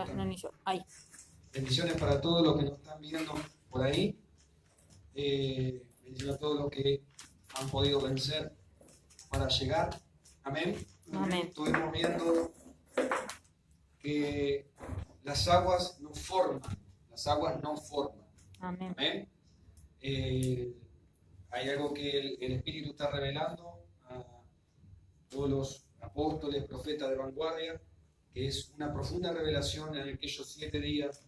No inició. Ahí. Bendiciones para todos los que nos están viendo por ahí. Bendiciones a todos los que han podido vencer para llegar. Amén. Amén. Estuvimos viendo que las aguas no forman. Las aguas no forman. Amén. Amén. Hay algo que el Espíritu está revelando a todos los apóstoles, profetas de vanguardia, que es una profunda revelación en aquellos 7 días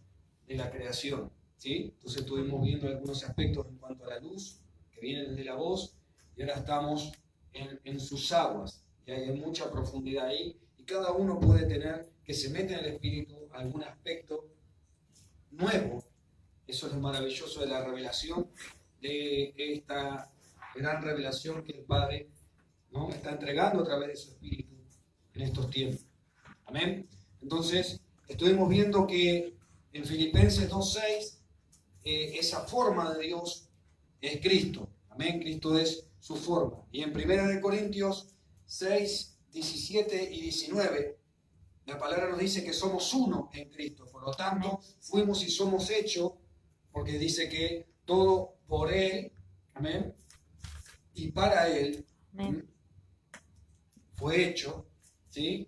de la creación, ¿sí? Entonces estuvimos viendo algunos aspectos en cuanto a la luz, que viene desde la voz, y ahora estamos en sus aguas, y hay mucha profundidad ahí, y cada uno puede tener, que se mete en el Espíritu, algún aspecto nuevo. Eso es lo maravilloso de la revelación, de esta gran revelación que el Padre, ¿no?, está entregando a través de su Espíritu en estos tiempos. Amén. Entonces, estuvimos viendo que en Filipenses 2:6, esa forma de Dios es Cristo. Amén. Cristo es su forma. Y en 1 Corintios 6, 17 y 19, la palabra nos dice que somos uno en Cristo. Por lo tanto, fuimos y somos hechos, porque dice que todo por Él, amén, y para Él, fue hecho, ¿sí?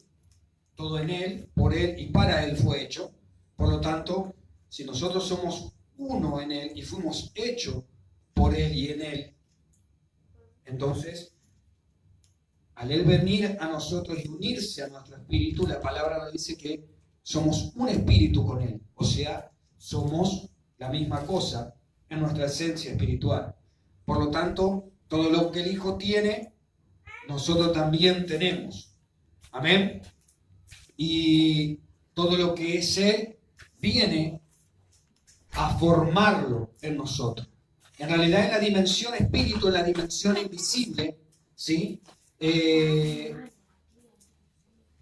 Todo en Él, por Él y para Él fue hecho. Por lo tanto, si nosotros somos uno en Él y fuimos hechos por Él y en Él, entonces, al Él venir a nosotros y unirse a nuestro espíritu, la palabra nos dice que somos un espíritu con Él. O sea, somos la misma cosa en nuestra esencia espiritual. Por lo tanto, todo lo que el Hijo tiene, nosotros también tenemos. Amén. Y todo lo que es Él viene a formarlo en nosotros. En realidad, en la dimensión espíritu, en la dimensión invisible, ¿sí?,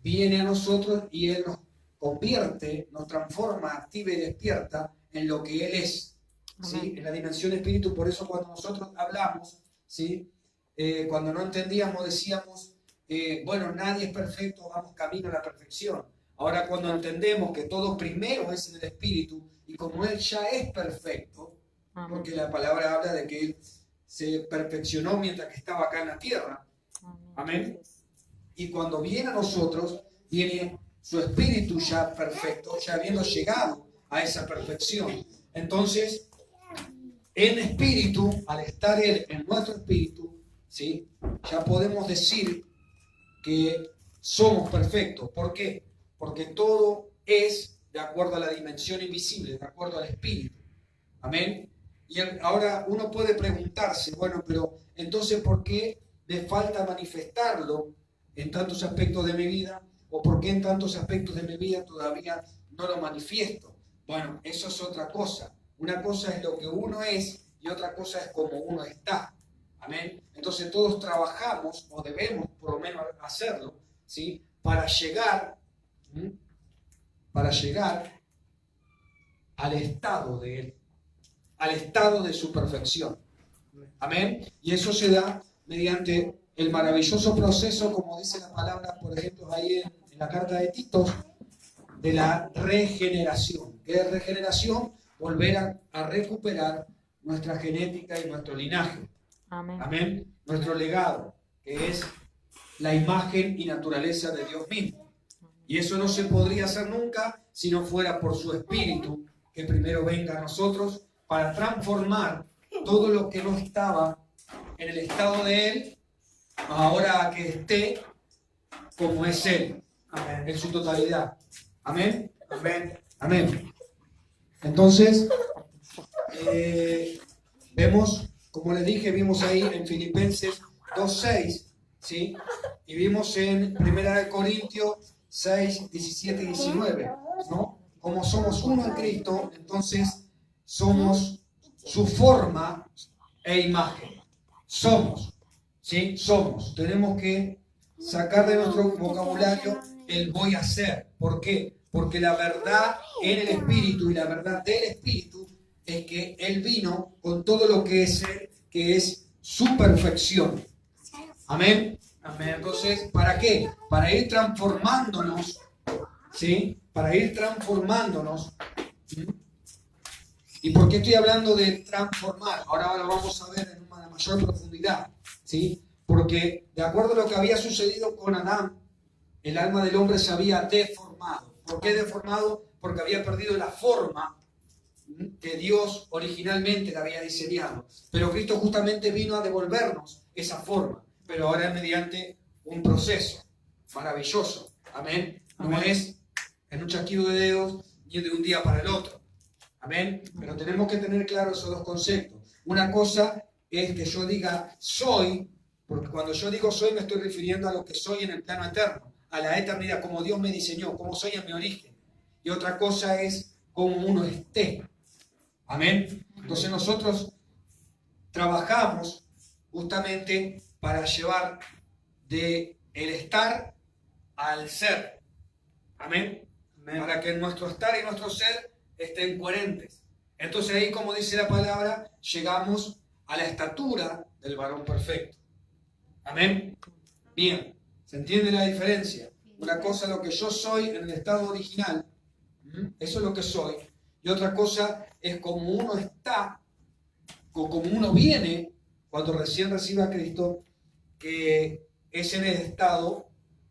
viene a nosotros y Él nos convierte, nos transforma, activa y despierta en lo que Él es, ¿sí?, en la dimensión espíritu. Por eso cuando nosotros hablamos, ¿sí?, cuando no entendíamos decíamos, bueno, nadie es perfecto, vamos camino a la perfección. Ahora cuando entendemos que todo primero es en el espíritu, y como Él ya es perfecto, porque la palabra habla de que Él se perfeccionó mientras que estaba acá en la tierra, amén, y cuando viene a nosotros, viene su espíritu ya perfecto, ya habiendo llegado a esa perfección. Entonces, en espíritu, al estar Él en nuestro espíritu, ¿sí?, ya podemos decir que somos perfectos. ¿Por qué? Porque todo es de acuerdo a la dimensión invisible, de acuerdo al espíritu. Amén. Y ahora uno puede preguntarse, bueno, pero entonces ¿por qué me falta manifestarlo en tantos aspectos de mi vida? ¿O por qué en tantos aspectos de mi vida todavía no lo manifiesto? Bueno, eso es otra cosa. Una cosa es lo que uno es y otra cosa es cómo uno está. Amén. Entonces todos trabajamos, o debemos por lo menos hacerlo, ¿sí?, para llegar al estado de Él, al estado de su perfección. Amén. Y eso se da mediante el maravilloso proceso, como dice la palabra, por ejemplo, ahí en la carta de Tito, de la regeneración. ¿Qué es regeneración? Volver a recuperar nuestra genética y nuestro linaje. Amén. Amén. Nuestro legado, que es la imagen y naturaleza de Dios mismo. Y eso no se podría hacer nunca si no fuera por su Espíritu, que primero venga a nosotros para transformar todo lo que no estaba en el estado de Él, ahora que esté como es Él. Amén. En su totalidad. Amén. Amén. Amén. Entonces, vemos, como les dije, vimos ahí en Filipenses 2:6, ¿sí? Y vimos en 1 Corintios 6, 17 y 19, ¿no? Como somos uno en Cristo, entonces somos su forma e imagen. Somos, ¿sí? Somos. Tenemos que sacar de nuestro vocabulario el voy a ser. ¿Por qué? Porque la verdad en el Espíritu y la verdad del Espíritu es que Él vino con todo lo que es Él, que es su perfección. Amén. Amén. Entonces, ¿para qué? Para ir transformándonos, ¿sí?, para ir transformándonos. ¿Y por qué estoy hablando de transformar? Ahora lo vamos a ver en una mayor profundidad, ¿sí? Porque de acuerdo a lo que había sucedido con Adán, el alma del hombre se había deformado. ¿Por qué deformado? Porque había perdido la forma que Dios originalmente la había diseñado. Pero Cristo justamente vino a devolvernos esa forma, pero ahora mediante un proceso maravilloso. Amén. No es en un chasquido de dedos ni de un día para el otro. Amén. Pero tenemos que tener claros esos dos conceptos. Una cosa es que yo diga soy, porque cuando yo digo soy me estoy refiriendo a lo que soy en el plano eterno, a la eternidad, como Dios me diseñó, como soy en mi origen. Y otra cosa es cómo uno esté. Amén. Entonces nosotros trabajamos justamente para llevar de el estar al ser. Amén. Para que nuestro estar y nuestro ser estén coherentes. Entonces ahí, como dice la palabra, llegamos a la estatura del varón perfecto. Amén. Bien, ¿se entiende la diferencia? Una cosa es lo que yo soy en el estado original, eso es lo que soy, y otra cosa es como uno está, o como uno viene cuando recién recibe a Cristo, que es en el estado,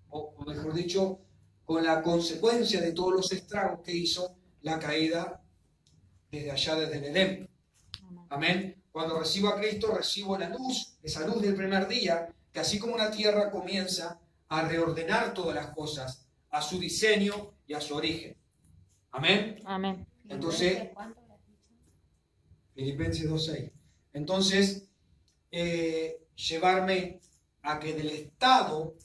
o mejor dicho, con la consecuencia de todos los estragos que hizo la caída desde allá, desde el Edén. Amén. Cuando recibo a Cristo, recibo la luz, esa luz del primer día, que así como una tierra comienza a reordenar todas las cosas, a su diseño y a su origen. Amén. Amén. Entonces, Filipenses 2:6. Entonces, llevarme a que del estado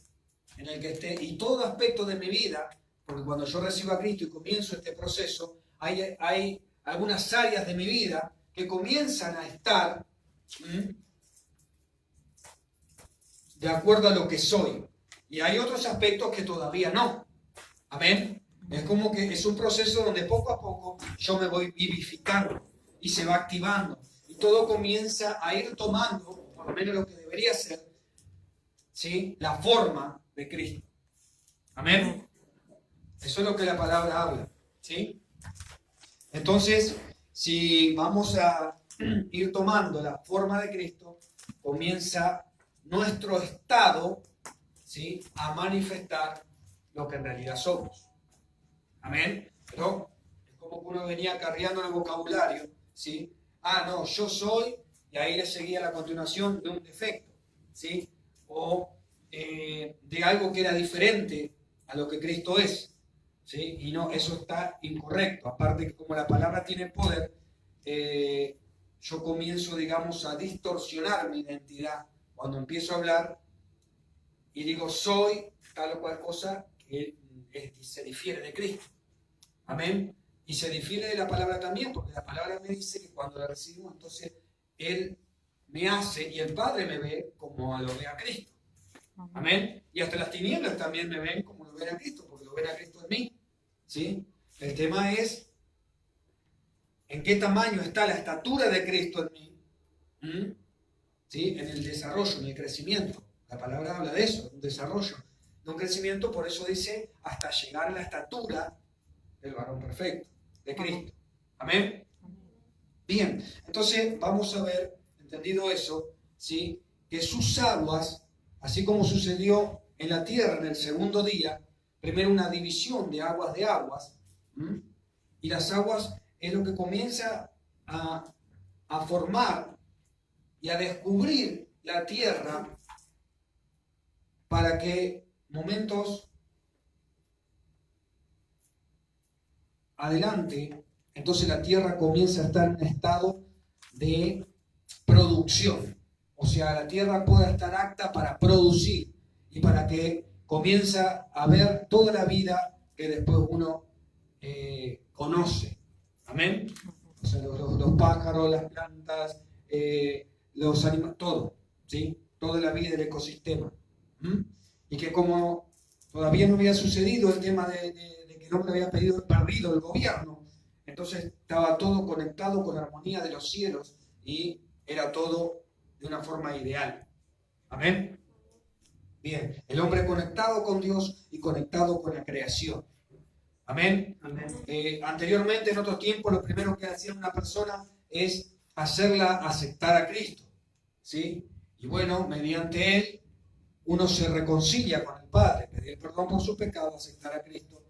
en el que esté y todo aspecto de mi vida, porque cuando yo recibo a Cristo y comienzo este proceso, hay algunas áreas de mi vida que comienzan a estar de acuerdo a lo que soy. Y hay otros aspectos que todavía no. Amén. Es como que es un proceso donde poco a poco yo me voy vivificando y se va activando. Y todo comienza a ir tomando, por lo menos lo que debería ser, ¿sí?, la forma de Cristo. Amén. Eso es lo que la palabra habla. ¿Sí? Entonces, si vamos a ir tomando la forma de Cristo, comienza nuestro estado, ¿sí?, a manifestar lo que en realidad somos. Amén. Pero es como que uno venía cargando el vocabulario, ¿sí? Ah, no, yo soy, y ahí le seguía la continuación de un defecto, ¿sí? O de algo que era diferente a lo que Cristo es, ¿sí? Y no, eso está incorrecto. Aparte que como la palabra tiene poder, yo comienzo, digamos, a distorsionar mi identidad cuando empiezo a hablar y digo soy tal o cual cosa que se difiere de Cristo. Amén. Y se difiere de la palabra también, porque la palabra me dice que cuando la recibo, entonces Él me hace y el Padre me ve como lo ve a Cristo. Amén. Y hasta las tinieblas también me ven como lo ven a Cristo, porque lo ven a Cristo en mí. ¿Sí? El tema es en qué tamaño está la estatura de Cristo en mí. ¿Sí? En el desarrollo, en el crecimiento. La palabra habla de eso, un desarrollo, de un crecimiento, por eso dice hasta llegar a la estatura del varón perfecto, de Cristo. Amén. Bien, entonces vamos a ver, entendido eso, ¿sí?, que sus aguas, así como sucedió en la tierra en el segundo día, primero una división de aguas, y las aguas es lo que comienza a formar y a descubrir la tierra para que momentos adelante, entonces la tierra comienza a estar en un estado de producción. O sea, la tierra pueda estar apta para producir y para que comienza a ver toda la vida que después uno conoce. Amén. O sea, los pájaros, las plantas, los animales, todo, ¿sí? Toda la vida del ecosistema. Y que como todavía no había sucedido el tema de que el hombre había perdido el gobierno, entonces estaba todo conectado con la armonía de los cielos y era todo de una forma ideal. Amén. Bien, el hombre conectado con Dios y conectado con la creación. Amén. Amén. Anteriormente, en otros tiempos, lo primero que hacía una persona es hacerla aceptar a Cristo, ¿sí? Y bueno, mediante él, uno se reconcilia con el Padre, pedir perdón por sus pecados, aceptar a Cristo.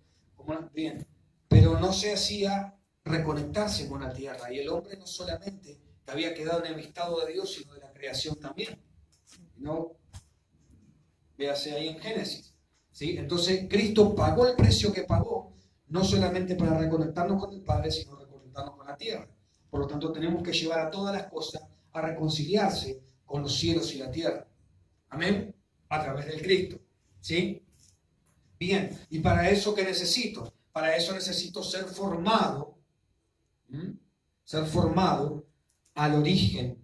Bien, pero no se hacía reconectarse con la tierra. Y el hombre no solamente había quedado enemistado de Dios, sino de la creación también. ¿No? Véase ahí en Génesis. ¿Sí? Entonces, Cristo pagó el precio que pagó, no solamente para reconectarnos con el Padre, sino reconectarnos con la tierra. Por lo tanto, tenemos que llevar a todas las cosas a reconciliarse con los cielos y la tierra. Amén. A través del Cristo. ¿Sí? Bien, ¿y para eso qué necesito? Para eso necesito ser formado, ser formado al origen,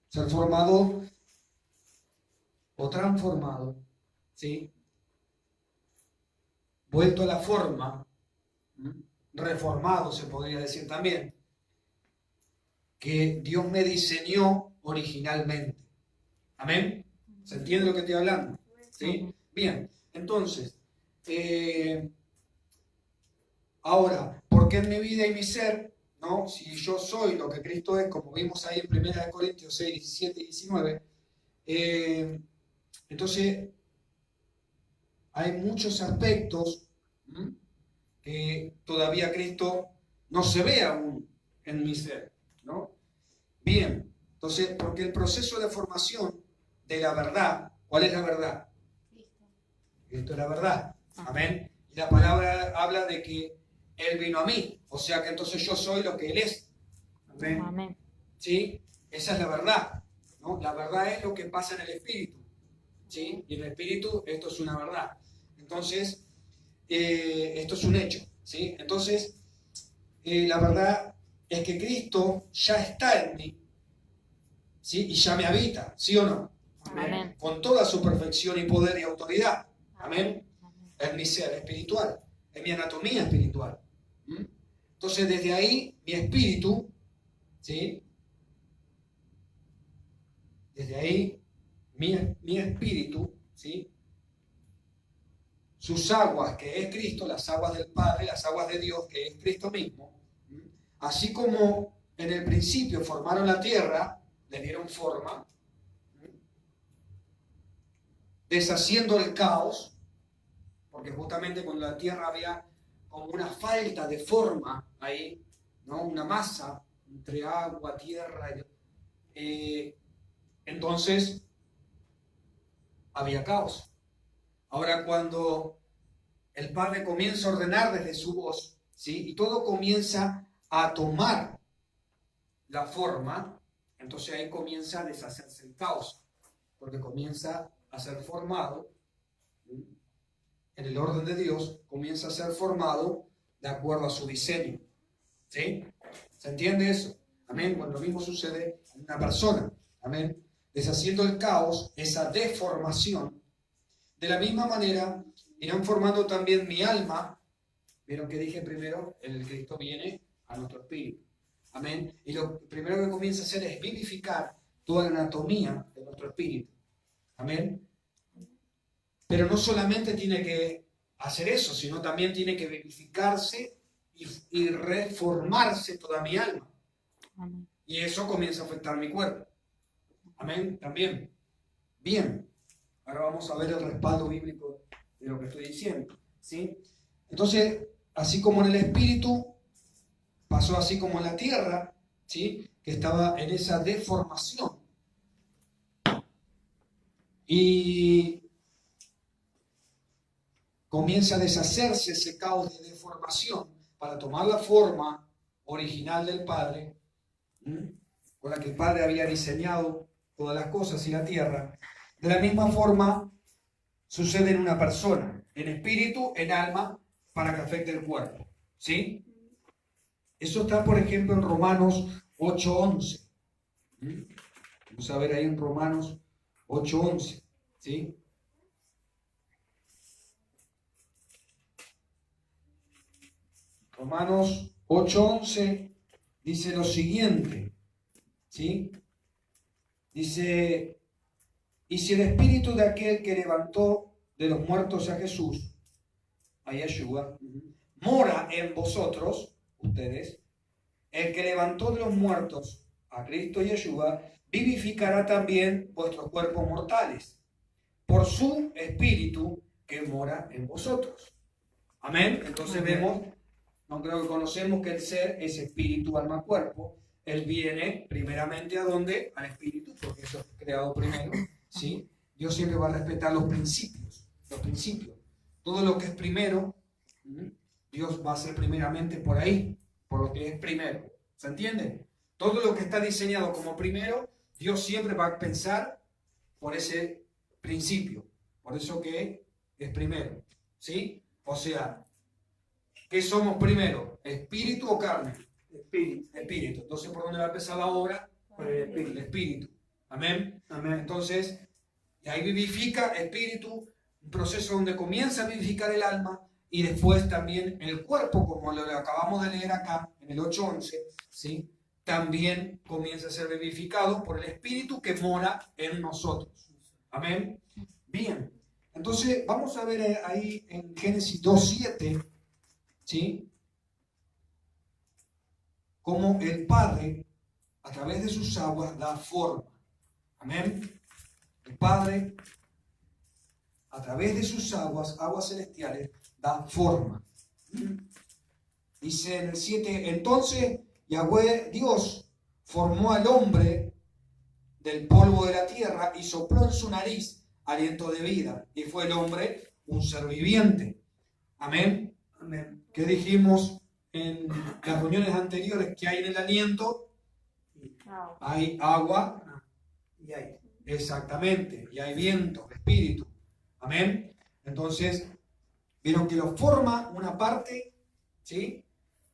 ser formado o transformado, ¿sí? Vuelto a la forma, reformado se podría decir también, que Dios me diseñó originalmente. ¿Amén? ¿Se entiende lo que estoy hablando? ¿Sí? Bien, entonces, ahora, ¿por qué en mi vida y mi ser, no? Si yo soy lo que Cristo es, como vimos ahí en 1 Corintios 6, 17 y 19, entonces hay muchos aspectos que todavía Cristo no se ve aún en mi ser, ¿no? Bien, entonces, porque el proceso de formación de la verdad, ¿cuál es la verdad? Cristo es la verdad, amén. Y la palabra habla de que Él vino a mí, o sea que entonces yo soy lo que Él es, amén. Amén. ¿Sí? Esa es la verdad, ¿no? La verdad es lo que pasa en el Espíritu, ¿sí? Y en el Espíritu esto es una verdad. Entonces, esto es un hecho, ¿sí? Entonces, la verdad es que Cristo ya está en mí, ¿sí? Y ya me habita, ¿sí o no? Amén. Con toda su perfección y poder y autoridad, amén. En mi ser espiritual, en mi anatomía espiritual. Entonces, desde ahí, mi espíritu, ¿sí? Desde ahí, mi espíritu, ¿sí? Sus aguas, que es Cristo, las aguas del Padre, las aguas de Dios, que es Cristo mismo, así como en el principio formaron la tierra, le dieron forma, deshaciendo el caos, porque justamente con la tierra había como una falta de forma ahí, ¿no? Una masa entre agua, tierra, entonces había caos. Ahora cuando el Padre comienza a ordenar desde su voz, ¿sí? Y todo comienza a tomar la forma, entonces ahí comienza a deshacerse el caos, porque comienza a ser formado, ¿sí? En el orden de Dios, comienza a ser formado de acuerdo a su diseño. ¿Sí? ¿Se entiende eso? Amén. Bueno, lo mismo sucede en una persona. Amén. Deshaciendo el caos, esa deformación. De la misma manera, irán formando también mi alma. ¿Vieron que dije primero? El Cristo viene a nuestro espíritu. Amén. Y lo primero que comienza a hacer es vivificar toda la anatomía de nuestro espíritu. Amén. Pero no solamente tiene que hacer eso, sino también tiene que vivificarse y reformarse toda mi alma. Amén. Y eso comienza a afectar mi cuerpo. Amén, también. Bien, ahora vamos a ver el respaldo bíblico de lo que estoy diciendo, ¿sí? Entonces, así como en el espíritu, pasó así como en la tierra, ¿sí? Que estaba en esa deformación. Y comienza a deshacerse ese caos de deformación para tomar la forma original del Padre, con la que el Padre había diseñado todas las cosas y la tierra. De la misma forma sucede en una persona, en espíritu, en alma, para que afecte el cuerpo. ¿Sí? Eso está, por ejemplo, en Romanos 8:11. Vamos a ver ahí en Romanos 8:11. ¿Sí? Romanos 8:11 dice lo siguiente, ¿sí? Dice, y si el espíritu de aquel que levantó de los muertos a Jesús, a Yeshua, mora en vosotros, ustedes, el que levantó de los muertos a Cristo Yeshua, vivificará también vuestros cuerpos mortales, por su Espíritu que mora en vosotros. Amén. Entonces vemos, no creo que conocemos que el ser es espíritu, alma, cuerpo. Él viene primeramente ¿a dónde? Al espíritu, porque eso es creado primero, ¿sí? Dios siempre va a respetar los principios, los principios. Todo lo que es primero, Dios va a ser primeramente por ahí, por lo que es primero. ¿Se entiende? Todo lo que está diseñado como primero, Dios siempre va a pensar por ese principio. Por eso que es primero, ¿sí? O sea, ¿qué somos primero? ¿Espíritu o carne? Espíritu. Espíritu. Entonces, ¿por dónde va a empezar la obra? Por el Espíritu. El espíritu. Amén. Amén. Entonces, y ahí vivifica espíritu, un proceso donde comienza a vivificar el alma y después también el cuerpo, como lo acabamos de leer acá en el 8:11, ¿sí? También comienza a ser vivificado por el espíritu que mora en nosotros. Amén. Bien. Entonces, vamos a ver ahí en Génesis 2:7, ¿sí? Cómo el Padre, a través de sus aguas, da forma. Amén. El Padre, a través de sus aguas, aguas celestiales, da forma. Dice en el 7, entonces Yahweh Dios formó al hombre del polvo de la tierra y sopló en su nariz aliento de vida. Y fue el hombre un ser viviente. Amén. Amén. ¿Qué dijimos en las reuniones anteriores? Que hay en el aliento, hay agua, Y ahí. exactamente, y hay viento, espíritu. Amén. Entonces, vieron que lo forma una parte, ¿sí?,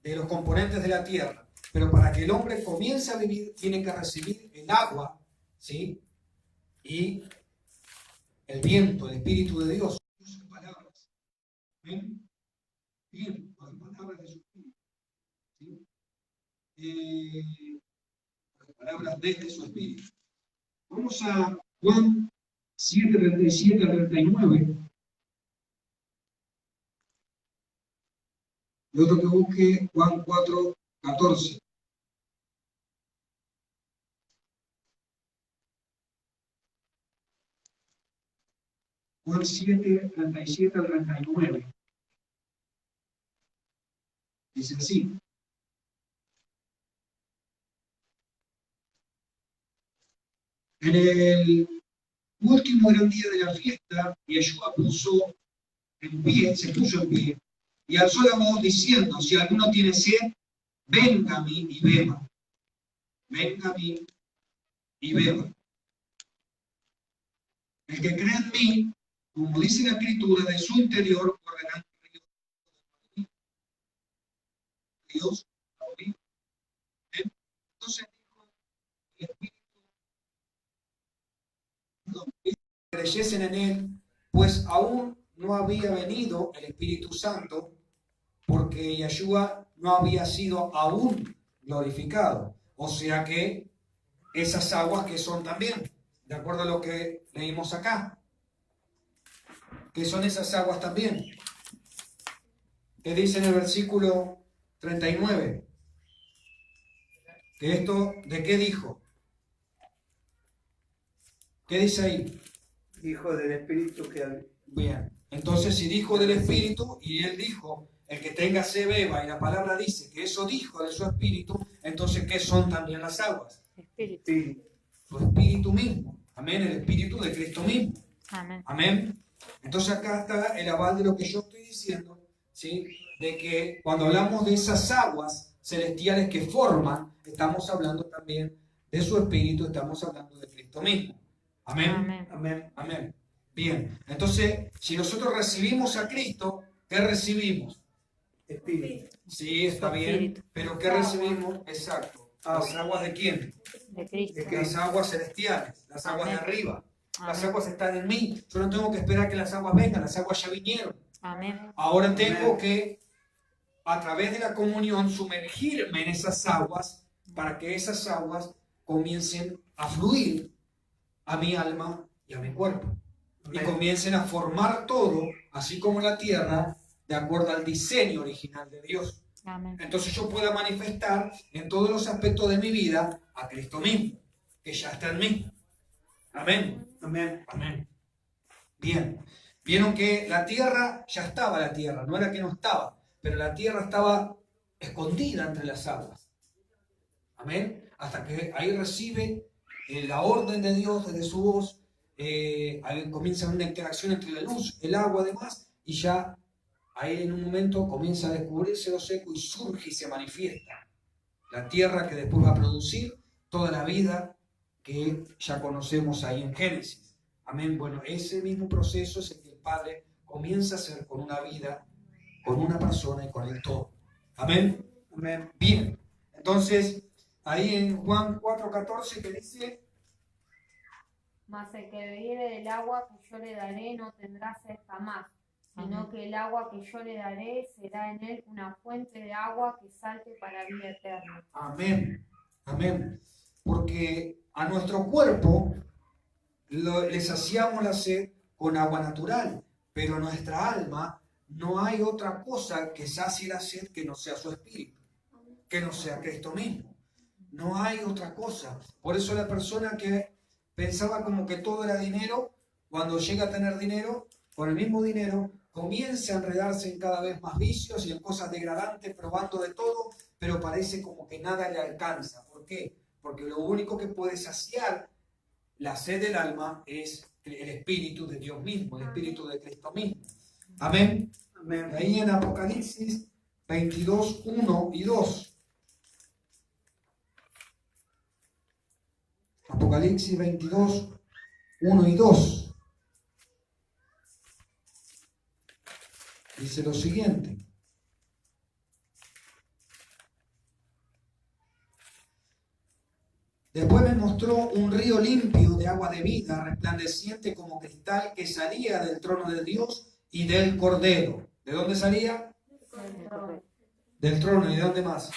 de los componentes de la tierra. Pero para que el hombre comience a vivir, tiene que recibir el agua, ¿sí?, y el viento, el espíritu de Dios. Sus palabras. ¿Ven? Bien, las palabras de su espíritu. ¿Sí? Las palabras desde su espíritu. Vamos a Juan 7:37-39. Y otro que busque Juan 4:14. Juan 7:37-39. Dice así. En el último gran día de la fiesta, Yeshua se puso en pie y alzó la voz diciendo, si alguno tiene sed, venga a mí y beba. Venga a mí y beba. El que cree en mí, como dice la Escritura, de su interior correrán ríos de Dios. Entonces dijo el Espíritu, creyesen en él, pues aún no había venido el Espíritu Santo, porque Yeshua no había sido aún glorificado. O sea que esas aguas que son también, de acuerdo a lo que leímos acá, que son esas aguas también. Que dice en el versículo 39, que esto, ¿de qué dijo? ¿Qué dice ahí? Hijo del Espíritu que había. Bien, entonces si dijo del Espíritu y él dijo, el que tenga se beba, y la palabra dice que eso dijo de su Espíritu, entonces ¿qué son también las aguas? Espíritu. Su Espíritu mismo. Amén, el Espíritu de Cristo mismo. Amén. Amén. Entonces acá está el aval de lo que yo estoy diciendo, ¿sí? De que cuando hablamos de esas aguas celestiales que forman, estamos hablando también de su Espíritu, estamos hablando de Cristo mismo. Amén. Amén. Amén. Amén. Bien, entonces, si nosotros recibimos a Cristo, ¿qué recibimos? Espíritu. Sí, está bien, Espíritu. pero ¿qué recibimos? Exacto. ¿Las aguas de quién? De Cristo. De Las aguas celestiales, las aguas de Amén. arriba. Las Amén. aguas están en mí. Yo no tengo que esperar que las aguas vengan, las aguas ya vinieron. Amén. Ahora tengo que, a través de la comunión, sumergirme en esas aguas para que esas aguas comiencen a fluir a mi alma y a mi cuerpo. Y Amén. comiencen a formar todo, así como la tierra de acuerdo al diseño original de Dios. Amén. Entonces yo pueda manifestar en todos los aspectos de mi vida a Cristo mismo, que ya está en mí. Amén. Amén. Amén. Bien. Vieron que la tierra, ya estaba la tierra, no era que no estaba, pero la tierra estaba escondida entre las aguas. Amén. Hasta que ahí recibe la orden de Dios desde su voz, ahí comienza una interacción entre la luz, el agua además, y ya ahí en un momento comienza a descubrirse lo seco y surge y se manifiesta la tierra que después va a producir toda la vida que ya conocemos ahí en Génesis. Amén. Bueno, ese mismo proceso es el que el Padre comienza a hacer con una vida, con una persona y con el todo. Amén. Amén. Bien. Entonces, ahí en Juan 4:14 que dice, Mas el que bebiere del agua que yo le daré no tendrá sed jamás, sino Amén. que el agua que yo le daré será en él una fuente de agua que salte para vida eterna. amén, amén. Porque a nuestro cuerpo le saciamos la sed con agua natural, pero a nuestra alma no hay otra cosa que sacie la sed que no sea su espíritu, que no sea Cristo mismo. No hay otra cosa. Por eso la persona que pensaba como que todo era dinero, cuando llega a tener dinero, con el mismo dinero, comienza a enredarse en cada vez más vicios y en cosas degradantes, probando de todo, pero parece como que nada le alcanza. ¿Por qué? Porque lo único que puede saciar la sed del alma es el Espíritu de Dios mismo, el Espíritu de Cristo mismo. Amén. Amén. Ahí en Apocalipsis 22, 1 y 2. Apocalipsis 22, 1 y 2. Dice lo siguiente. Después me mostró un río limpio de agua de vida, resplandeciente como cristal, que salía del trono de Dios y del Cordero. ¿De dónde salía? Del trono. ¿Y de dónde más?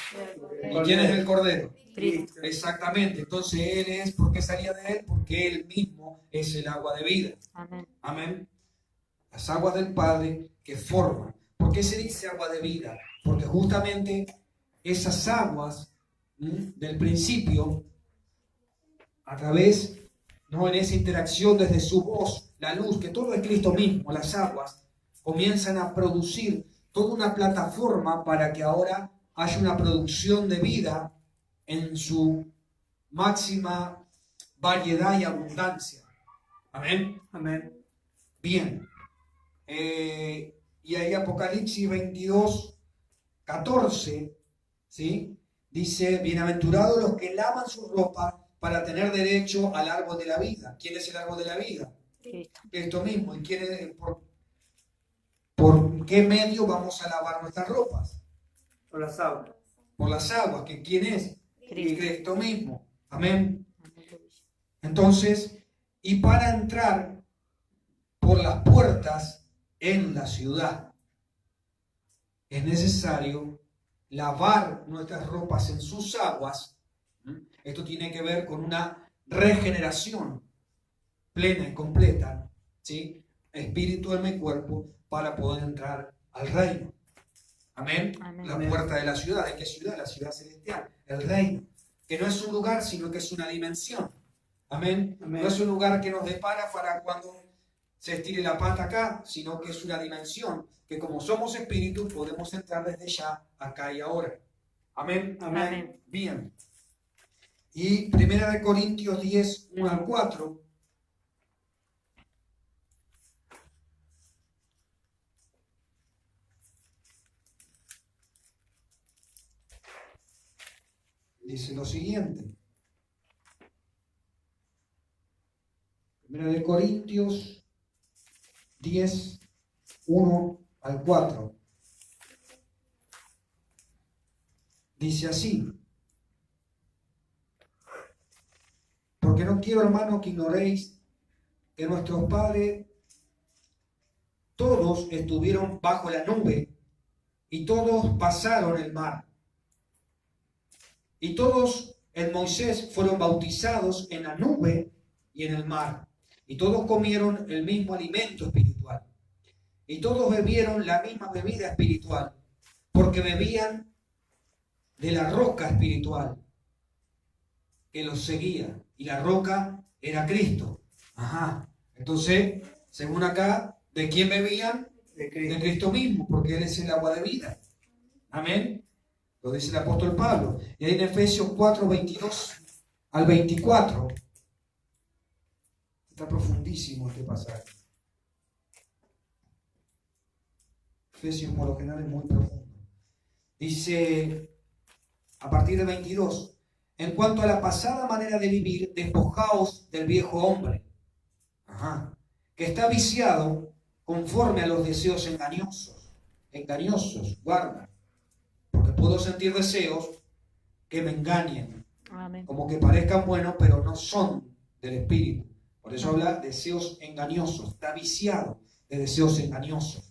¿Y quién es el Cordero? Cristo. Exactamente. Entonces Él es, ¿por qué salía de Él? Porque Él mismo es el agua de vida. Amén. Amén. Las aguas del Padre que forman. ¿Por qué se dice agua de vida? Porque justamente esas aguas del principio, a través, ¿no?, en esa interacción desde su voz, la luz, que todo es Cristo mismo, las aguas, comienzan a producir toda una plataforma para que ahora haya una producción de vida en su máxima variedad y abundancia. Amén. Amén. Bien. Y ahí Apocalipsis 22, 14, ¿sí? Dice, bienaventurados los que lavan su ropa para tener derecho al árbol de la vida. ¿Quién es el árbol de la vida? Cristo. Cristo mismo. ¿Y quién es, por qué medio vamos a lavar nuestras ropas? Por las aguas. Por las aguas. ¿Que quién es? Cristo. Cristo mismo. Amén. Aleluya. Entonces, y para entrar por las puertas en la ciudad, es necesario lavar nuestras ropas en sus aguas. Esto tiene que ver con una regeneración plena y completa, ¿sí? Espíritu, alma y cuerpo, para poder entrar al reino. Amén. Amén. La puerta de la ciudad. ¿De qué ciudad? La ciudad celestial. El reino. Que no es un lugar, sino que es una dimensión. Amén. Amén. No es un lugar que nos depara para cuando se estire la pata acá, sino que es una dimensión que, como somos espíritus, podemos entrar desde ya, acá y ahora. Amén. Amén. Amén. Bien. Y 1 Corintios 10, 1 al 4. Dice lo siguiente. 1 Corintios 10, 1 al 4. Dice así. Porque no quiero, hermanos, que ignoréis que nuestros padres todos estuvieron bajo la nube y todos pasaron el mar. Y todos en Moisés fueron bautizados en la nube y en el mar. Y todos comieron el mismo alimento espiritual. y todos bebieron la misma bebida espiritual, porque bebían de la roca espiritual que los seguía, y la roca era Cristo. Ajá. Entonces, según acá, ¿de quién bebían? De De Cristo. Cristo mismo, porque Él es el agua de vida. Amén. Lo dice el apóstol Pablo. Y ahí en Efesios 4, 22 al 24. Está profundísimo este pasaje. Efesios por lo general es muy profundo. Dice, a partir de 22, en cuanto a la pasada manera de vivir, despojaos del viejo hombre, que está viciado conforme a los deseos engañosos, guarda, porque puedo sentir deseos que me engañen, Amén. como que parezcan buenos, pero no son del Espíritu. Por eso habla de deseos engañosos, está viciado de deseos engañosos.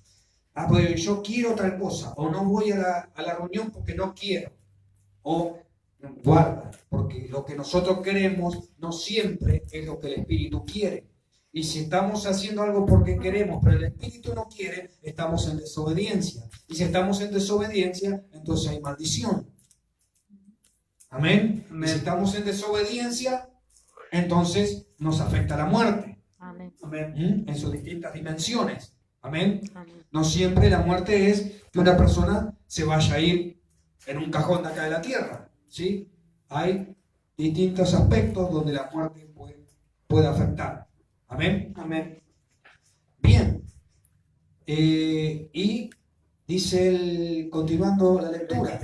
Pues yo quiero tal cosa, o no voy a la reunión porque no quiero, o guarda, porque lo que nosotros queremos no siempre es lo que el Espíritu quiere. Y si estamos haciendo algo porque queremos, pero el Espíritu no quiere, estamos en desobediencia. Y si estamos en desobediencia, entonces hay maldición. Amén. Y si estamos en desobediencia, entonces nos afecta la muerte. Amén. Amén. En sus distintas dimensiones. Amén. Amén. No siempre la muerte es que una persona se vaya a ir en un cajón de acá de la tierra. ¿Sí? Hay distintos aspectos donde la muerte puede afectar. Amén. Amén. Bien. Y dice continuando la lectura.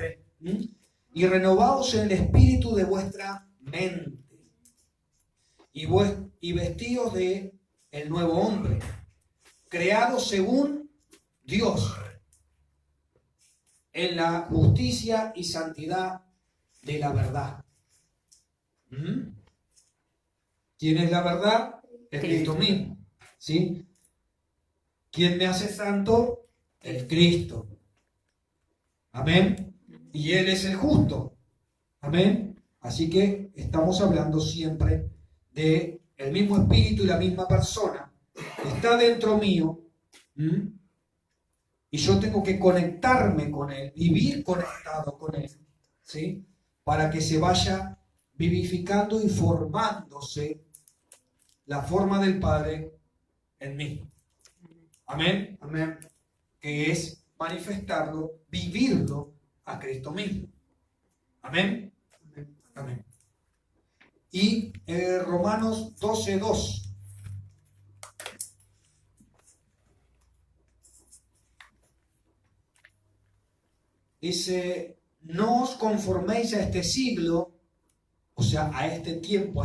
Y renovaos en el espíritu de vuestra mente. Y vestíos de el nuevo hombre, creado según Dios, en la justicia y santidad de la verdad. ¿Quién es la verdad? Es Cristo mismo. ¿Sí? ¿Quién me hace santo? El Cristo. Amén. Y Él es el justo. Amén. Así que estamos hablando siempre de el mismo espíritu y la misma persona que está dentro mío. Y yo tengo que conectarme con Él, vivir conectado con Él, ¿sí? Para que se vaya vivificando y formándose la forma del Padre en mí. Amén. Amén. Que es manifestarlo, vivirlo a Cristo mismo. Amén. Amén. Y Romanos 12:2. Dice, no os conforméis a este siglo, o sea, a este tiempo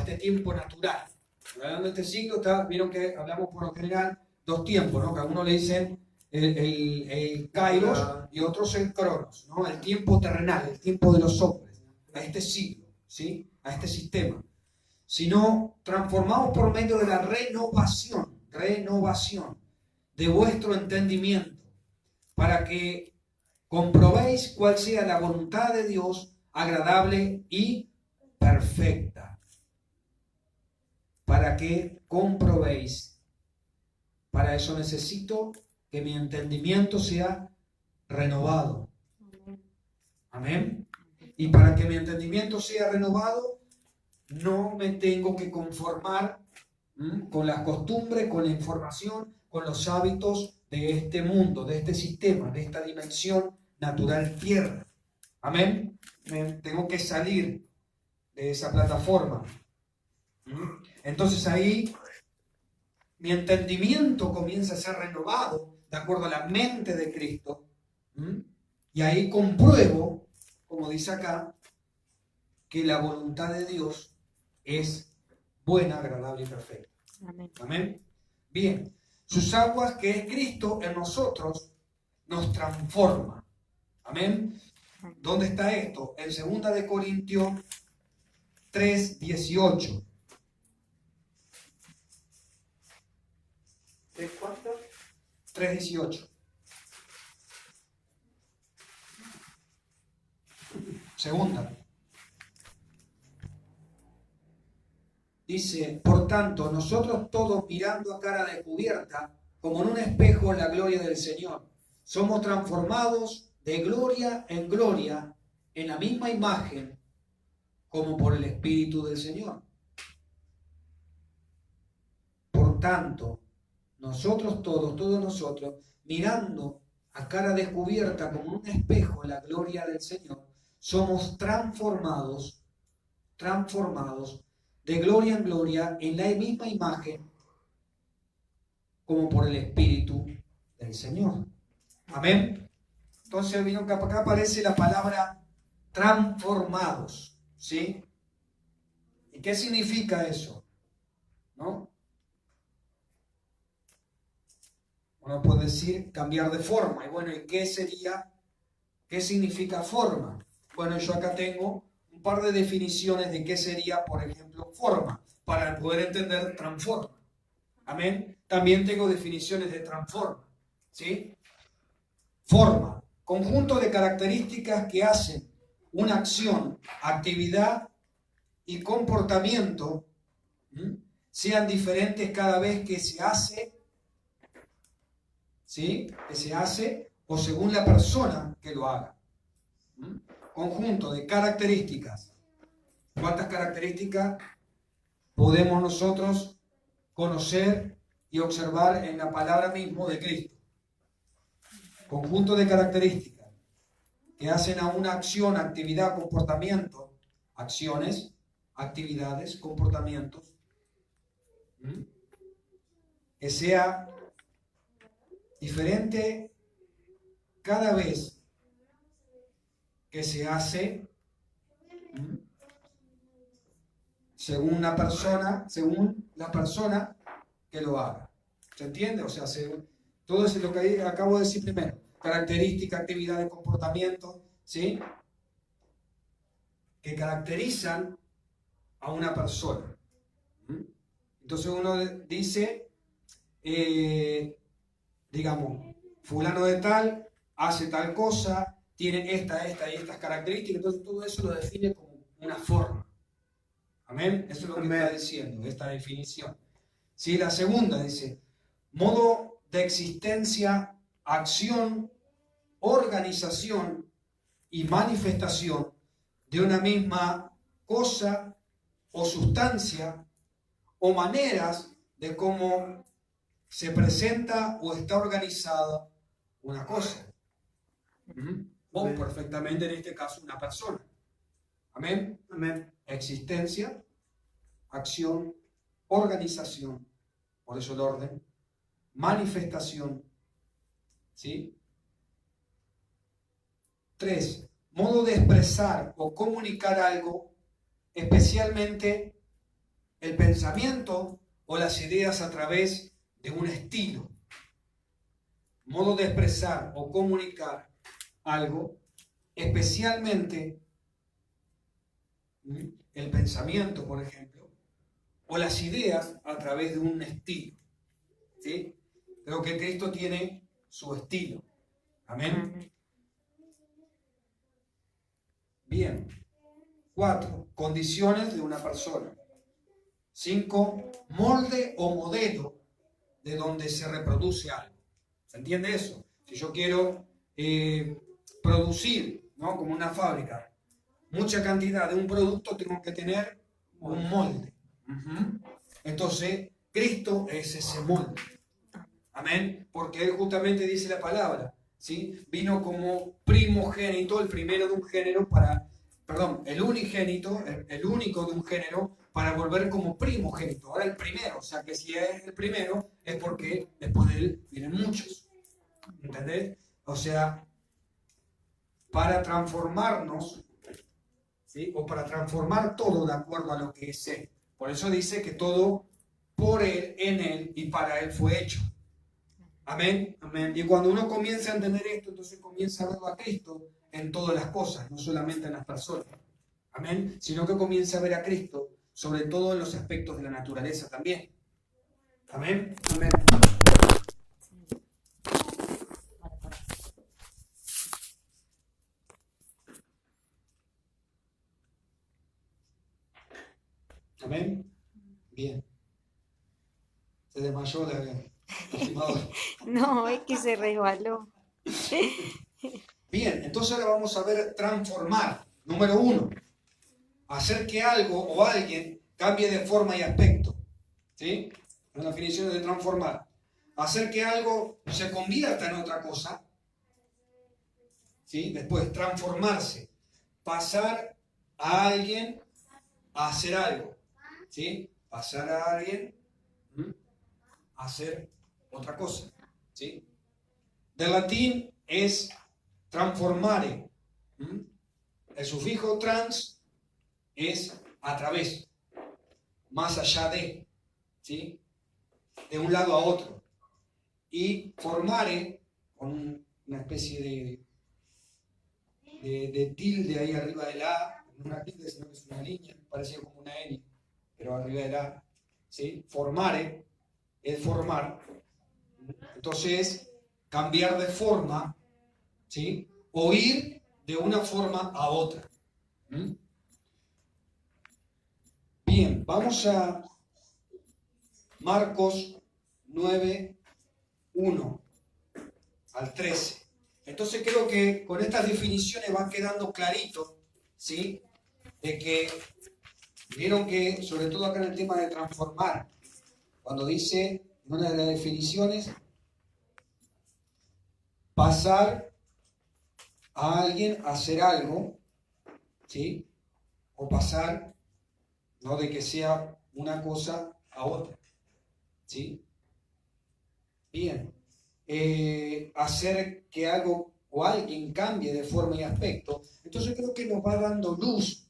natural. Hablando de este siglo, vieron que hablamos por lo general dos tiempos, ¿no? Que a uno le dicen el Kairos y otros el Cronos, ¿no? El tiempo terrenal, el tiempo de los hombres, a este siglo, ¿sí? A este sistema. Sino transformados por medio de la renovación de vuestro entendimiento, para que comprobéis cuál sea la voluntad de Dios, agradable y perfecta. Para que comprobéis. Para eso necesito que mi entendimiento sea renovado. Amén. Y para que mi entendimiento sea renovado, no me tengo que conformar con las costumbres, con la información, con los hábitos de este mundo, de este sistema, de esta dimensión natural tierra. Amén. Tengo que salir de esa plataforma. Entonces ahí mi entendimiento comienza a ser renovado de acuerdo a la mente de Cristo. Y ahí compruebo, como dice acá, que la voluntad de Dios es buena, agradable y perfecta. Amén. Amén. Bien, sus aguas, que es Cristo en nosotros, nos transforma. Amén. ¿Dónde está esto? En 2 de Corintios 3:18. ¿De cuánto? 3:18. Segunda. Dice, por tanto, nosotros todos mirando a cara descubierta como en un espejo la gloria del Señor. Somos transformados de gloria en gloria en la misma imagen como por el Espíritu del Señor. Por tanto, nosotros todos nosotros, mirando a cara descubierta como un espejo la gloria del Señor, somos transformados de gloria en gloria en la misma imagen como por el Espíritu del Señor. Amén. Entonces vino que acá aparece la palabra transformados, ¿sí? ¿Y qué significa eso? ¿No? Uno puede decir cambiar de forma. Y bueno, ¿y qué significa forma? Bueno, yo acá tengo un par de definiciones de qué sería, por ejemplo, forma, para poder entender transforma. Amén. También tengo definiciones de transforma, ¿sí? Forma, conjunto de características que hacen una acción, actividad y comportamiento, sean diferentes cada vez que se hace, ¿sí? Que se hace o según la persona que lo haga. Conjunto de características. ¿Cuántas características podemos nosotros conocer y observar en la palabra mismo de Cristo? Conjunto de características que hacen a una acción, actividad, comportamiento, acciones, actividades, comportamientos, que sea diferente cada vez que se hace según la persona que lo haga. ¿Se entiende? O sea, todo eso es lo que acabo de decir primero. Características, actividades, comportamientos, ¿sí? Que caracterizan a una persona. Entonces uno dice, digamos, fulano de tal, hace tal cosa, tiene esta y estas características, entonces todo eso lo define como una forma. Amén. Eso es lo que está diciendo, esta definición. Sí, la segunda dice, modo de existencia, acción, organización y manifestación de una misma cosa o sustancia o maneras de cómo se presenta o está organizada una cosa. O perfectamente en este caso una persona. Amén. Amén. Existencia, acción, organización, por eso el orden, manifestación, ¿sí? 3. Modo de expresar o comunicar algo, especialmente el pensamiento o las ideas a través de un estilo. Modo de expresar o comunicar algo, especialmente el pensamiento, por ejemplo, o las ideas a través de un estilo. ¿Sí? Creo que Cristo tiene su estilo. Amén. Bien. 4. Condiciones de una persona. 5. Molde o modelo de donde se reproduce algo. ¿Se entiende eso? Si yo quiero producir, ¿no? Como una fábrica, mucha cantidad de un producto, tengo que tener un molde. Entonces, Cristo es ese molde. Amén. Porque Él justamente dice la palabra, ¿sí? Vino como primogénito, el primero de un género el unigénito, el único de un género, para volver como primogénito. Ahora el primero, o sea que si es el primero, es porque después de Él vienen muchos. ¿Entendés? O sea, para transformarnos, ¿sí? O para transformar todo de acuerdo a lo que es Él. Por eso dice que todo por Él, en Él y para Él fue hecho. Amén. Amén. Y cuando uno comienza a entender esto, entonces comienza a ver a Cristo en todas las cosas, no solamente en las personas. Amén. Sino que comienza a ver a Cristo sobre todo en los aspectos de la naturaleza también. Amén. Amén. Amén. Bien. Se desmayó Estimador. No, es que se resbaló. Bien, entonces ahora vamos a ver transformar. Número 1, hacer que algo o alguien cambie de forma y aspecto. ¿Sí? Es una definición de transformar. Hacer que algo se convierta en otra cosa. ¿Sí? Después, transformarse. Pasar a alguien a hacer algo. ¿Sí? Pasar a alguien a hacer otra cosa. ¿Sí? Del latín es transformare. El sufijo trans es a través, más allá de, ¿sí? De un lado a otro. Y formare, con una especie de tilde ahí arriba de la A, no una tilde, sino que es una línea, parecido como una N, pero arriba de la A, ¿sí? Formare es formar. Entonces, cambiar de forma, ¿sí? O ir de una forma a otra. Bien, vamos a Marcos 9, 1 al 13. Entonces creo que con estas definiciones va quedando clarito, ¿sí? De que vieron que, sobre todo acá en el tema de transformar, cuando dice en una de las definiciones, pasar a alguien a hacer algo, ¿sí? O pasar, no de que sea una cosa a otra, ¿sí? Bien. Hacer que algo o alguien cambie de forma y aspecto. Entonces creo que nos va dando luz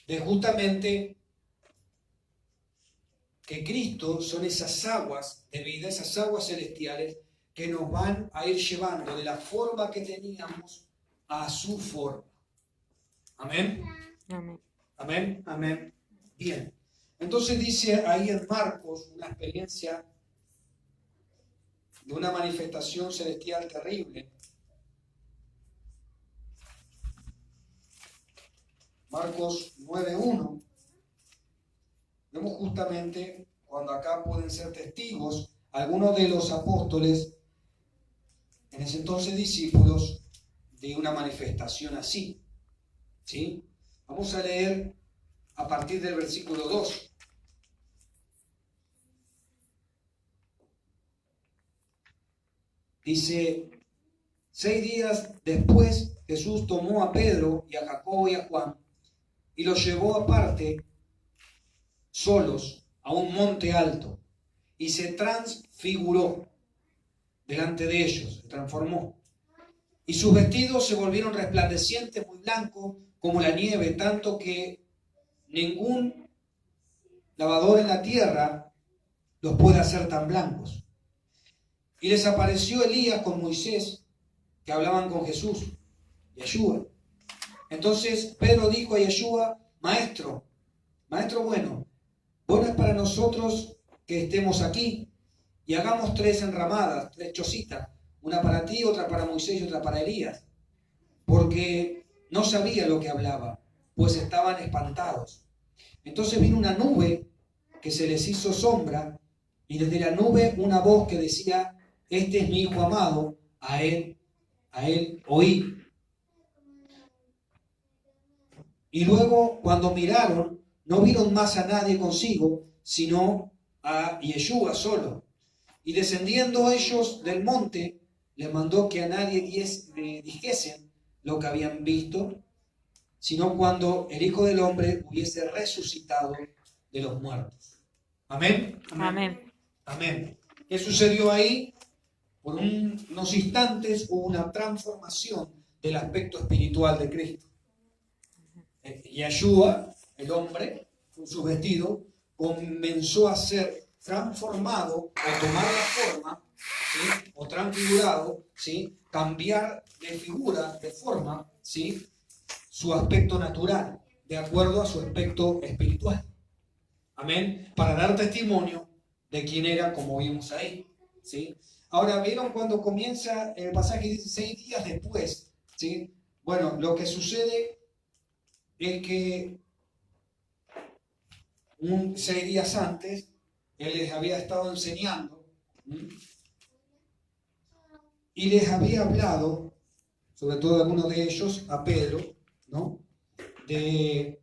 de justamente que Cristo son esas aguas de vida, esas aguas celestiales que nos van a ir llevando de la forma que teníamos a su forma. Amén. Amén. Amén. Amén. Bien. Entonces dice ahí en Marcos una experiencia de una manifestación celestial terrible. Marcos 9:1. Vemos justamente cuando acá pueden ser testigos algunos de los apóstoles, en ese entonces discípulos, de una manifestación así. ¿Sí? Vamos a leer a partir del versículo 2. Dice, 6 días después Jesús tomó a Pedro y a Jacobo y a Juan y los llevó aparte, solos, a un monte alto, y se transfiguró delante de ellos, se transformó. Y sus vestidos se volvieron resplandecientes, muy blancos como la nieve, tanto que ningún lavador en la tierra los puede hacer tan blancos. Y les apareció Elías con Moisés, que hablaban con Jesús, Yeshua. Entonces Pedro dijo a Yeshua, Maestro bueno es para nosotros que estemos aquí y hagamos 3 enramadas, 3 chocitas, una para ti, otra para Moisés y otra para Elías, porque no sabía lo que hablaba, pues estaban espantados. Entonces vino una nube que se les hizo sombra, y desde la nube una voz que decía, este es mi hijo amado, a él oí. Y luego, cuando miraron, no vieron más a nadie consigo, sino a Yeshua solo. Y descendiendo ellos del monte, les mandó que a nadie dijesen lo que habían visto, sino cuando el Hijo del Hombre hubiese resucitado de los muertos. Amén. Amén. Amén. ¿Qué sucedió ahí? Por unos instantes hubo una transformación del aspecto espiritual de Cristo. Yeshua, el hombre, con su vestido, comenzó a ser transformado o tomar la forma, ¿sí? O transfigurado, ¿sí? Cambiar de figura, de forma, ¿sí? Su aspecto natural, de acuerdo a su aspecto espiritual. Amén. Para dar testimonio de quién era, como vimos ahí, ¿sí? Ahora, ¿vieron cuando comienza el pasaje? Dice 6 días después, ¿sí? Bueno, lo que sucede es que 6 días antes, él les había estado enseñando, ¿m? Y les había hablado, sobre todo algunos de ellos, a Pedro, ¿no? De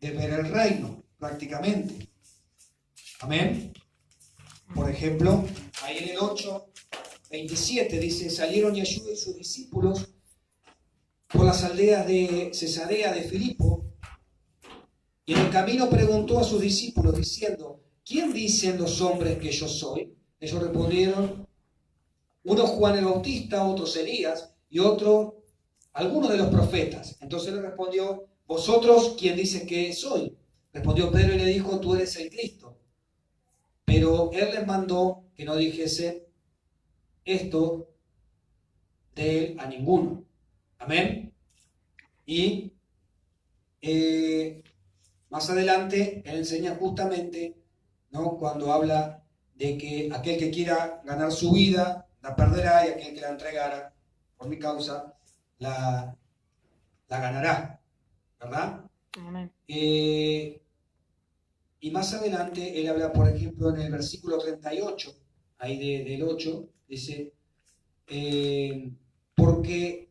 ver el reino, prácticamente. Amén. Por ejemplo, ahí en el 8:27 dice, salieron Yeshua y sus discípulos por las aldeas de Cesarea de Filipo, y en el camino preguntó a sus discípulos diciendo, ¿quién dicen los hombres que yo soy? Ellos respondieron, uno Juan el Bautista, otros Elías, y otro alguno de los profetas. Entonces le respondió, ¿vosotros quién dice que soy? Respondió Pedro y le dijo, tú eres el Cristo. Pero él les mandó que no dijese esto de él a ninguno. Amén. Y más adelante él enseña justamente, ¿no? Cuando habla de que aquel que quiera ganar su vida la perderá, y aquel que la entregara por mi causa la ganará, ¿verdad? Amén. Y más adelante él habla, por ejemplo, en el versículo 38, ahí del 8, dice, porque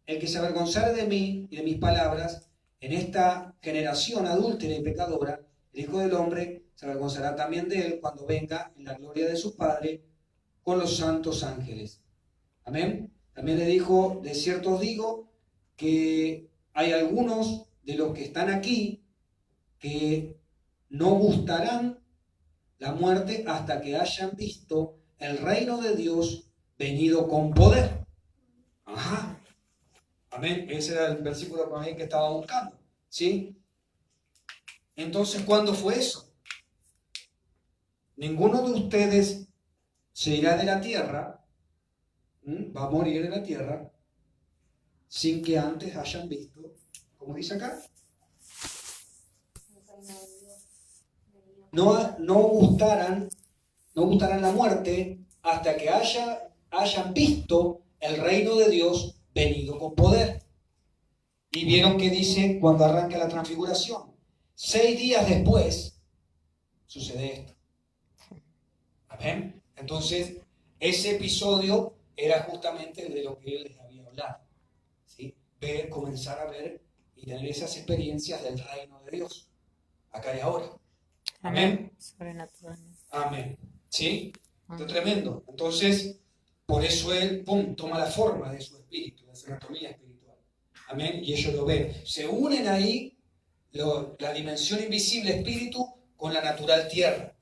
el que se avergonzare de mí y de mis palabras, en esta generación adúltera y pecadora, el Hijo del Hombre se avergonzará también de él cuando venga en la gloria de su Padre con los santos ángeles. Amén. También le dijo, de cierto os digo que hay algunos de los que están aquí que no gustarán la muerte hasta que hayan visto el reino de Dios venido con poder. Ajá. Amén. Ese era el versículo con el que estaba buscando. ¿Sí? Entonces, ¿cuándo fue eso? Ninguno de ustedes se irá de la tierra, va a morir de la tierra, sin que antes hayan visto, como dice acá, no gustarán la muerte hasta que hayan visto el reino de Dios venido con poder. Y vieron que dice cuando arranca la transfiguración, 6 días después sucede esto. Amén. Entonces, ese episodio era justamente de lo que él les había hablado. ¿Sí? Comenzar a ver y tener esas experiencias del reino de Dios, acá y ahora. Amén. Sobrenaturalmente. Amén. ¿Sí? Esto es tremendo. Entonces, por eso él, toma la forma de su espíritu, de su anatomía espiritual. Amén. Y ellos lo ven. Se unen ahí la dimensión invisible espíritu con la natural tierra.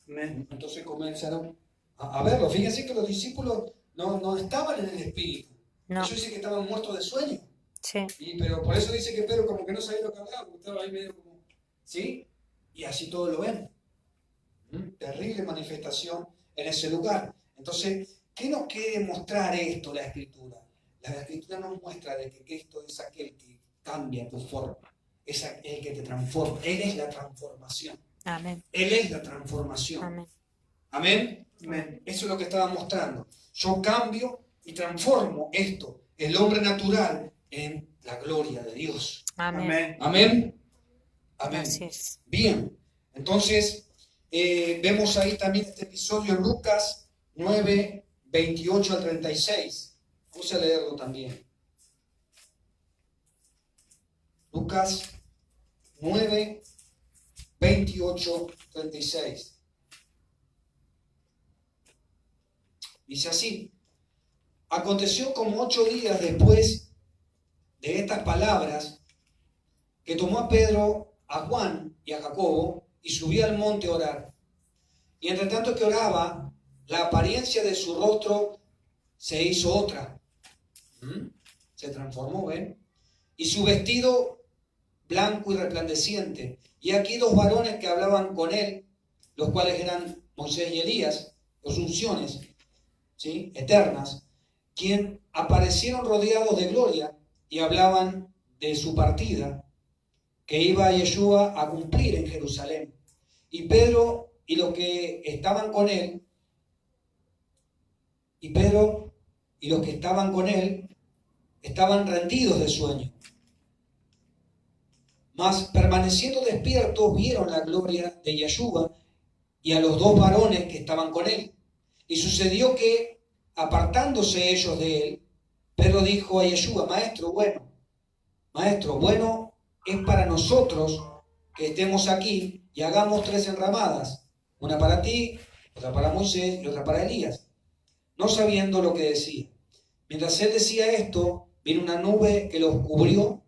Amén. Entonces comenzaron a verlo. Fíjense que los discípulos no estaban en el espíritu. No. Ellos dicen que estaban muertos de sueño. Sí. Pero por eso dice que Pedro como que no sabía lo que hablaba, porque estaba ahí medio como... ¿Sí? Y así todos lo ven. Terrible manifestación en ese lugar. Entonces, ¿qué nos quiere mostrar esto la Escritura? La Escritura nos muestra de que Cristo es aquel que cambia tu forma, es el que te transforma. Él es la transformación. Amén. Él es la transformación. Amén. Amén. Amén. Eso es lo que estaba mostrando. Yo cambio y transformo esto, el hombre natural, en la gloria de Dios. Amén. Amén. Amén. Amén. Así es. Bien, entonces vemos ahí también este episodio en Lucas 9, 28 al 36. Vamos a leerlo también. Lucas 9, 28, 36. Dice así: aconteció como 8 días después de estas palabras que tomó a Pedro, a Juan y a Jacobo y subió al monte a orar. Y entre tanto que oraba, la apariencia de su rostro se hizo otra. Se transformó, ¿ven? Y su vestido blanco y resplandeciente. Y aquí 2 varones que hablaban con él, los cuales eran Moisés y Elías, dos unciones, ¿sí?, eternas, quien aparecieron rodeados de gloria y hablaban de su partida, que iba a Yeshua a cumplir en Jerusalén. Y Pedro y los que estaban con él, estaban rendidos de sueño. Mas permaneciendo despiertos vieron la gloria de Yeshua y a los 2 varones que estaban con él. Y sucedió que, apartándose ellos de él, Pedro dijo a Yeshua, Maestro, bueno es para nosotros que estemos aquí y hagamos 3 enramadas, una para ti, otra para Moisés y otra para Elías, no sabiendo lo que decía. Mientras él decía esto, vino una nube que los cubrió.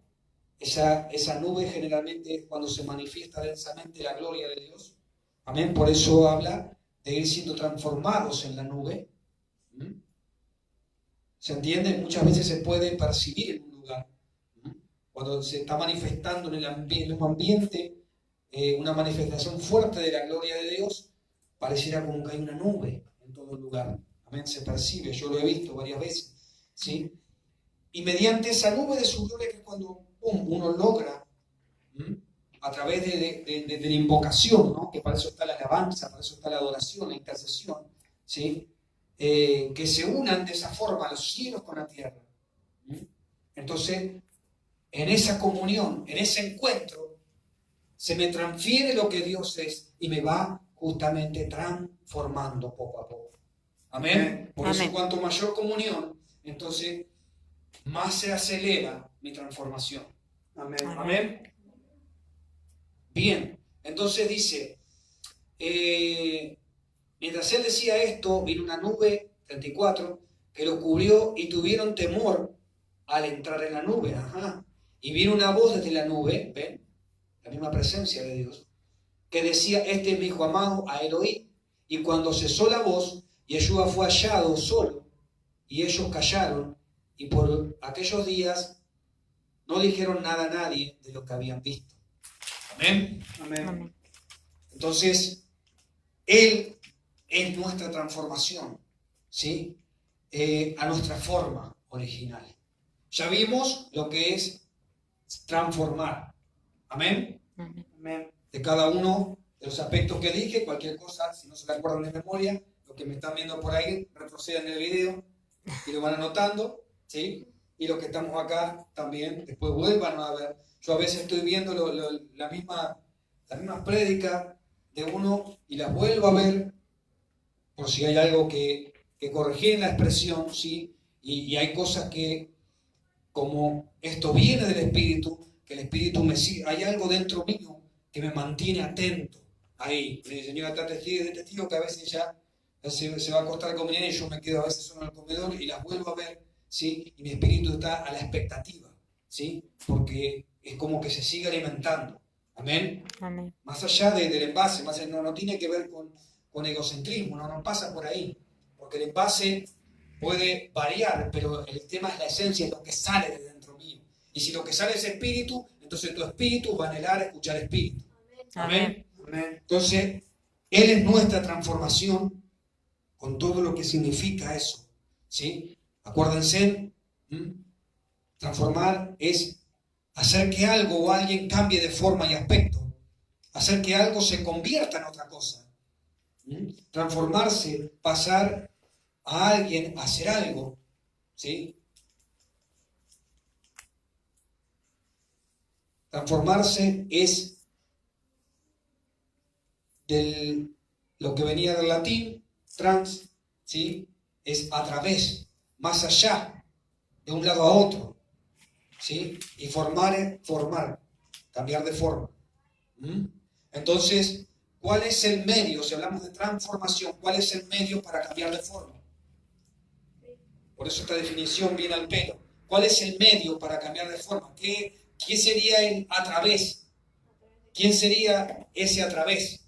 Esa nube generalmente es cuando se manifiesta densamente la gloria de Dios. Amén. Por eso habla de ir siendo transformados en la nube. ¿Se entiende? Muchas veces se puede percibir en un lugar. Cuando se está manifestando en el mismo ambiente una manifestación fuerte de la gloria de Dios, pareciera como que hay una nube en todo el lugar. Amén. Se percibe. Yo lo he visto varias veces. ¿Sí? Y mediante esa nube de su gloria, que es cuando uno logra, a través de la invocación, ¿no? Que para eso está la alabanza, para eso está la adoración, la intercesión, ¿sí? Que se unan de esa forma los cielos con la tierra. Entonces, en esa comunión, en ese encuentro, se me transfiere lo que Dios es y me va justamente transformando poco a poco. Amén. Por eso, cuanto mayor comunión, entonces más se acelera mi transformación. Amén. Amén. Bien, entonces dice, mientras él decía esto, vino una nube, 34, que lo cubrió y tuvieron temor al entrar en la nube. Y vino una voz desde la nube, ¿ven? La misma presencia de Dios, que decía, este es mi hijo amado, a él oí. Y cuando cesó la voz, Yeshua fue hallado solo, y ellos callaron, y por aquellos días no dijeron nada a nadie de lo que habían visto. Amén. Amén. Entonces, Él es nuestra transformación, ¿sí? A nuestra forma original. Ya vimos lo que es transformar. Amén. Amén. De cada uno de los aspectos que dije, cualquier cosa, si no se la acuerdan de memoria, los que me están viendo por ahí, retrocedan el video y lo van anotando, ¿sí? Y los que estamos acá también, después vuelvan a ver. Yo a veces estoy viendo la misma prédica de uno y las vuelvo a ver por si hay algo que corregir en la expresión, ¿sí? Y hay cosas que, como esto viene del Espíritu, que el Espíritu me sigue, hay algo dentro mío que me mantiene atento ahí. El Señor está testigo que a veces ya se va a acostar a comer y yo me quedo a veces solo en el comedor y las vuelvo a ver, ¿sí? Y mi espíritu está a la expectativa, ¿sí? Porque es como que se sigue alimentando. Amén. Amén. Más allá del envase, no tiene que ver con egocentrismo, no pasa por ahí. Porque el envase puede variar, pero el tema es la esencia, es lo que sale de dentro mío. Y si lo que sale es espíritu, entonces tu espíritu va a anhelar escuchar espíritu. Amén. Amén. Entonces, Él es nuestra transformación con todo lo que significa eso. ¿Sí? Acuérdense, transformar es hacer que algo o alguien cambie de forma y aspecto, hacer que algo se convierta en otra cosa. Transformarse, pasar a alguien a hacer algo, ¿sí? Transformarse es lo que venía del latín, trans, ¿sí? Es a través, más allá, de un lado a otro, ¿sí? Y formar es formar, cambiar de forma. Entonces, ¿cuál es el medio? Si hablamos de transformación, ¿cuál es el medio para cambiar de forma? Por eso esta definición viene al pelo. ¿Cuál es el medio para cambiar de forma? ¿Qué sería el a través? ¿Quién sería ese a través?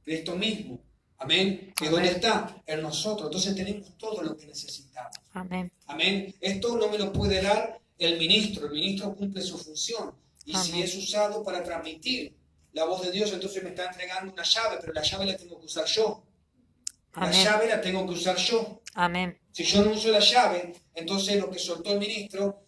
Cristo mismo. Amén. ¿Y dónde está? En nosotros. Entonces tenemos todo lo que necesitamos. Amén. Amén. Esto no me lo puede dar el ministro. El ministro cumple su función. Y Amén. si es usado para transmitir la voz de Dios, entonces me está entregando una llave, pero la llave la tengo que usar yo. La Amén. llave la tengo que usar yo. Amén. Si yo no uso la llave, entonces lo que soltó el ministro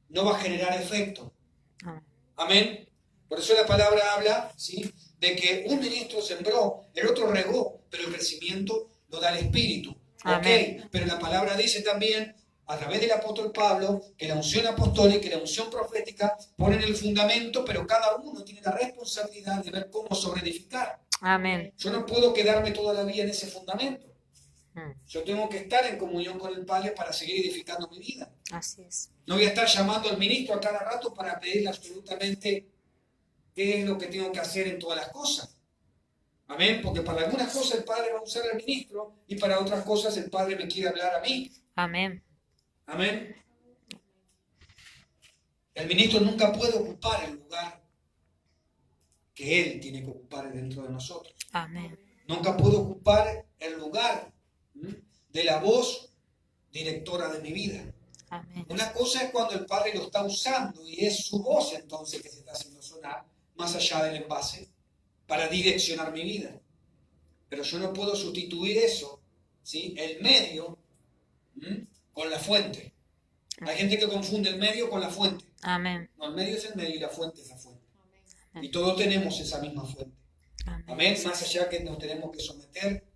no va a generar efecto. Amén. Amén. Por eso la palabra habla, ¿sí?, de que un ministro sembró, el otro regó, pero el crecimiento lo da el Espíritu. Amén. Ok, pero la palabra dice también, a través del apóstol Pablo, que la unción apostólica y la unción profética ponen el fundamento, pero cada uno tiene la responsabilidad de ver cómo sobreedificar. Amén. Yo no puedo quedarme toda la vida en ese fundamento. Mm. Yo tengo que estar en comunión con el Padre para seguir edificando mi vida. Así es. No voy a estar llamando al ministro a cada rato para pedirle absolutamente qué es lo que tengo que hacer en todas las cosas. Amén, porque para algunas cosas el Padre va a usar al ministro y para otras cosas el Padre me quiere hablar a mí. Amén. Amén. El ministro nunca puede ocupar el lugar que él tiene que ocupar dentro de nosotros. Amén. Nunca puede ocupar el lugar de la voz directora de mi vida. Amén. Una cosa es cuando el Padre lo está usando y es su voz entonces que se está haciendo sonar, más allá del envase, para direccionar mi vida. Pero yo no puedo sustituir eso, ¿sí? El medio con la fuente. Hay gente que confunde el medio con la fuente. Amén. No, el medio es el medio y la fuente es la fuente. Amén. Y todos tenemos esa misma fuente. Amén. Amén. Más allá que nos tenemos que someter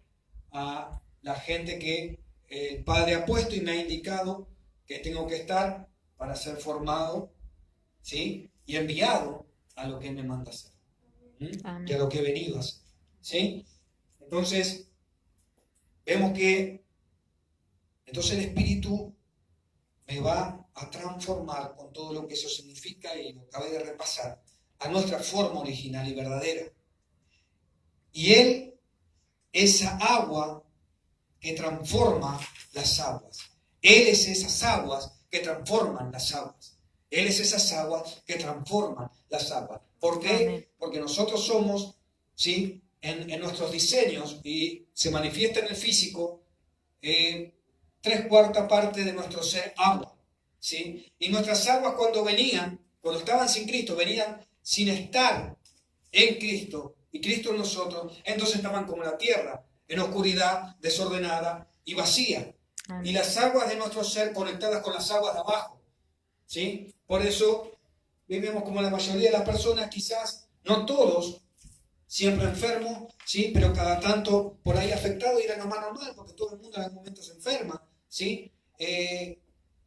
a la gente que el Padre ha puesto y me ha indicado que tengo que estar para ser formado, ¿sí? Y enviado a lo que Él me manda hacer. Y a lo que he venido a hacer. ¿Sí? Entonces, vemos que entonces el Espíritu me va a transformar con todo lo que eso significa, y lo acabé de repasar, a nuestra forma original y verdadera. Y Él, esa agua que transforma las aguas. Él es esas aguas que transforman las aguas. Él es esas aguas que transforman las aguas. ¿Por qué? Amén. Porque nosotros somos, ¿sí? En nuestros diseños, y se manifiesta en el físico, 3/4 parte de nuestro ser agua, ¿sí? Y nuestras aguas cuando estaban sin Cristo, venían sin estar en Cristo y Cristo en nosotros, entonces estaban como la tierra, en oscuridad, desordenada y vacía. Amén. Y las aguas de nuestro ser conectadas con las aguas de abajo, ¿sí? Por eso vivimos como la mayoría de las personas, quizás no todos, siempre enfermos, ¿sí? Pero cada tanto por ahí afectado, y era lo más normal, porque todo el mundo en algún momento se enferma, ¿sí?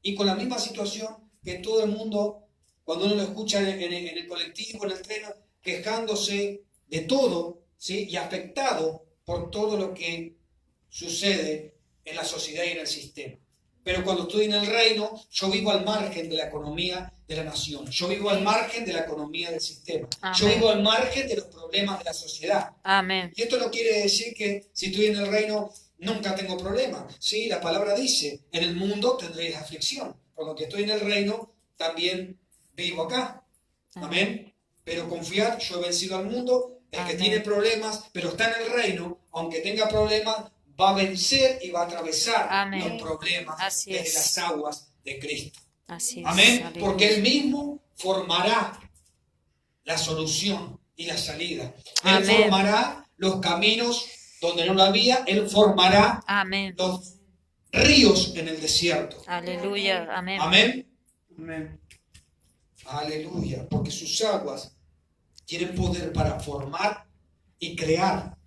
Y con la misma situación que todo el mundo, cuando uno lo escucha en el colectivo, en el tren, quejándose de todo, ¿sí? Y afectado por todo lo que sucede en la sociedad y en el sistema. Pero cuando estoy en el reino, yo vivo al margen de la economía de la nación. Yo vivo al margen de la economía del sistema. Amén. Yo vivo al margen de los problemas de la sociedad. Amén. Y esto no quiere decir que si estoy en el reino nunca tengo problemas. Sí, la palabra dice, en el mundo tendréis aflicción. Por lo que estoy en el reino, también vivo acá. Amén. Pero confiad, yo he vencido al mundo. El que Amén. tiene problemas, pero está en el reino, aunque tenga problemas, va a vencer y va a atravesar Amén. los problemas Así desde es. las aguas de Cristo. Así es. Amén. Aleluya. Porque Él mismo formará la solución y la salida. Él Amén. formará los caminos donde no lo había. Él formará Amén. los ríos en el desierto. Aleluya. Amén. Amén. Amén. Aleluya. Porque sus aguas tienen poder para formar y crear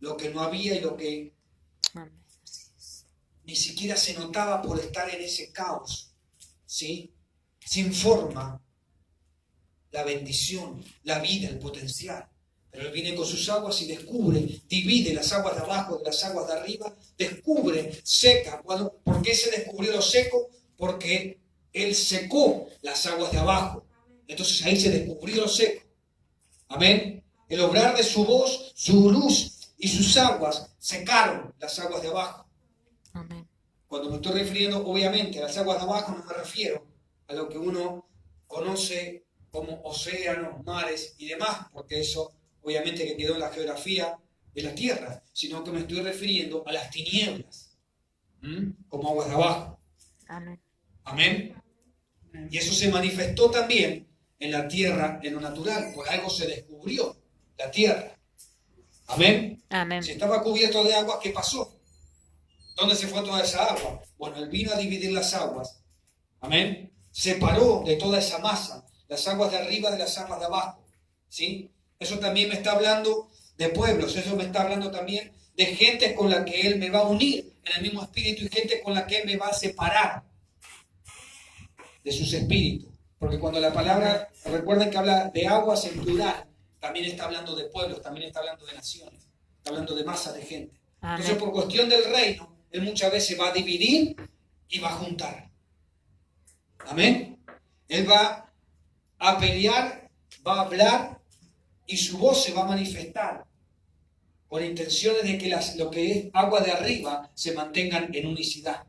lo que no había y lo que Amén. ni siquiera se notaba por estar en ese caos, ¿sí? Sin forma, la bendición, la vida, el potencial. Pero Él viene con sus aguas y descubre, divide las aguas de abajo de las aguas de arriba, descubre, seca. ¿Por qué se descubrió lo seco? Porque Él secó las aguas de abajo. Entonces ahí se descubrió lo seco. Amén. El obrar de su voz, su luz y sus aguas secaron las aguas de abajo. Amén. Cuando me estoy refiriendo, obviamente, a las aguas de abajo, no me refiero a lo que uno conoce como océanos, mares y demás, porque eso obviamente que quedó en la geografía de la tierra, sino que me estoy refiriendo a las tinieblas, como aguas de abajo. Amén. Amén. Y eso se manifestó también en la tierra, en lo natural. Por algo se descubrió la tierra. Amén. Amén. Si estaba cubierto de agua, ¿qué pasó? ¿Dónde se fue toda esa agua? Bueno, Él vino a dividir las aguas. Amén. Separó de toda esa masa las aguas de arriba de las aguas de abajo. ¿Sí? Eso también me está hablando de pueblos. Eso me está hablando también de gente con la que Él me va a unir en el mismo espíritu y gente con la que Él me va a separar de sus espíritus. Porque cuando la palabra, recuerden que habla de aguas en plural, también está hablando de pueblos, también está hablando de naciones, está hablando de masas de gente. Amén. Entonces, por cuestión del reino, Él muchas veces va a dividir y va a juntar. Amén. Él va a pelear, va a hablar y su voz se va a manifestar con intenciones de que lo que es agua de arriba se mantengan en unicidad.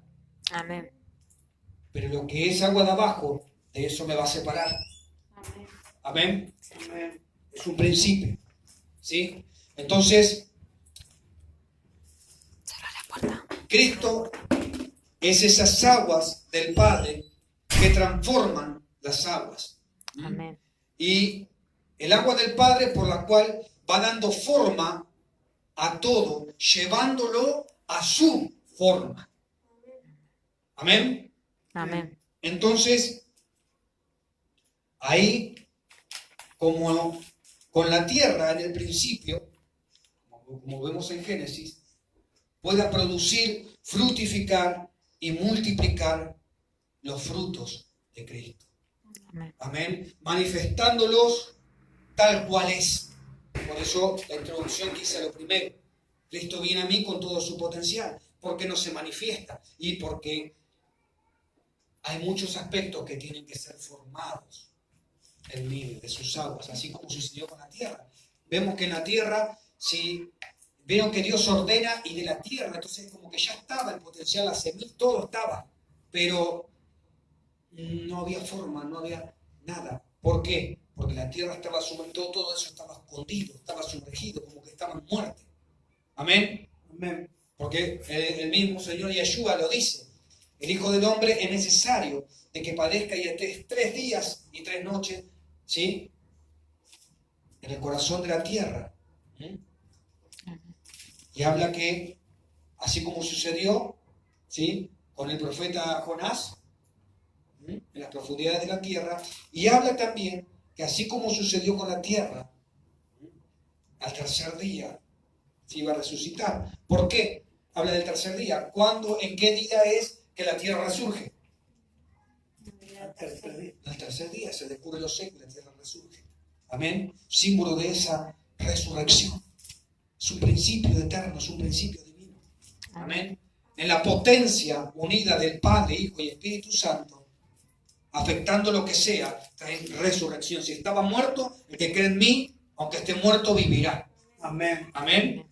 Amén. Pero lo que es agua de abajo, de eso me va a separar. Amén. Amén. Amén. Es un principio. ¿Sí? Entonces, Cierra la puerta. Cristo es esas aguas del Padre que transforman las aguas. Amén. Y el agua del Padre por la cual va dando forma a todo, llevándolo a su forma. Amén. Amén. Entonces, ahí, como con la tierra en el principio, como vemos en Génesis, pueda producir, fructificar y multiplicar los frutos de Cristo. Amén. Amén. Manifestándolos tal cual es. Por eso la introducción que hice a lo primero. Cristo viene a mí con todo su potencial. Porque no se manifiesta. Y porque hay muchos aspectos que tienen que ser formados en mí, de sus aguas. Así como sucedió con la tierra. Vemos que en la tierra, si vieron que Dios ordena y de la tierra, entonces como que ya estaba el potencial, la semilla, todo estaba. Pero no había forma, no había nada. ¿Por qué? Porque la tierra estaba sumergida, todo eso estaba escondido, estaba sumergido, como que estaba en muerte. Amén. Amén. Porque el mismo Señor Yeshua lo dice. El Hijo del Hombre es necesario de que padezca y esté 3 días y 3 noches, ¿sí? En el corazón de la tierra. Y habla que, así como sucedió, ¿sí? Con el profeta Jonás, en las profundidades de la tierra, y habla también que así como sucedió con la tierra, al tercer día se iba a resucitar. ¿Por qué? Habla del tercer día. ¿Cuándo, en qué día es que la tierra resurge? Al tercer día. Al tercer día se descubre los secos y la tierra resurge. Amén. Símbolo de esa resurrección. Es un principio eterno, es un principio divino. Amén. En la potencia unida del Padre, Hijo y Espíritu Santo, afectando lo que sea, trae resurrección. Si estaba muerto, el que cree en mí, aunque esté muerto, vivirá. Amén. Amén.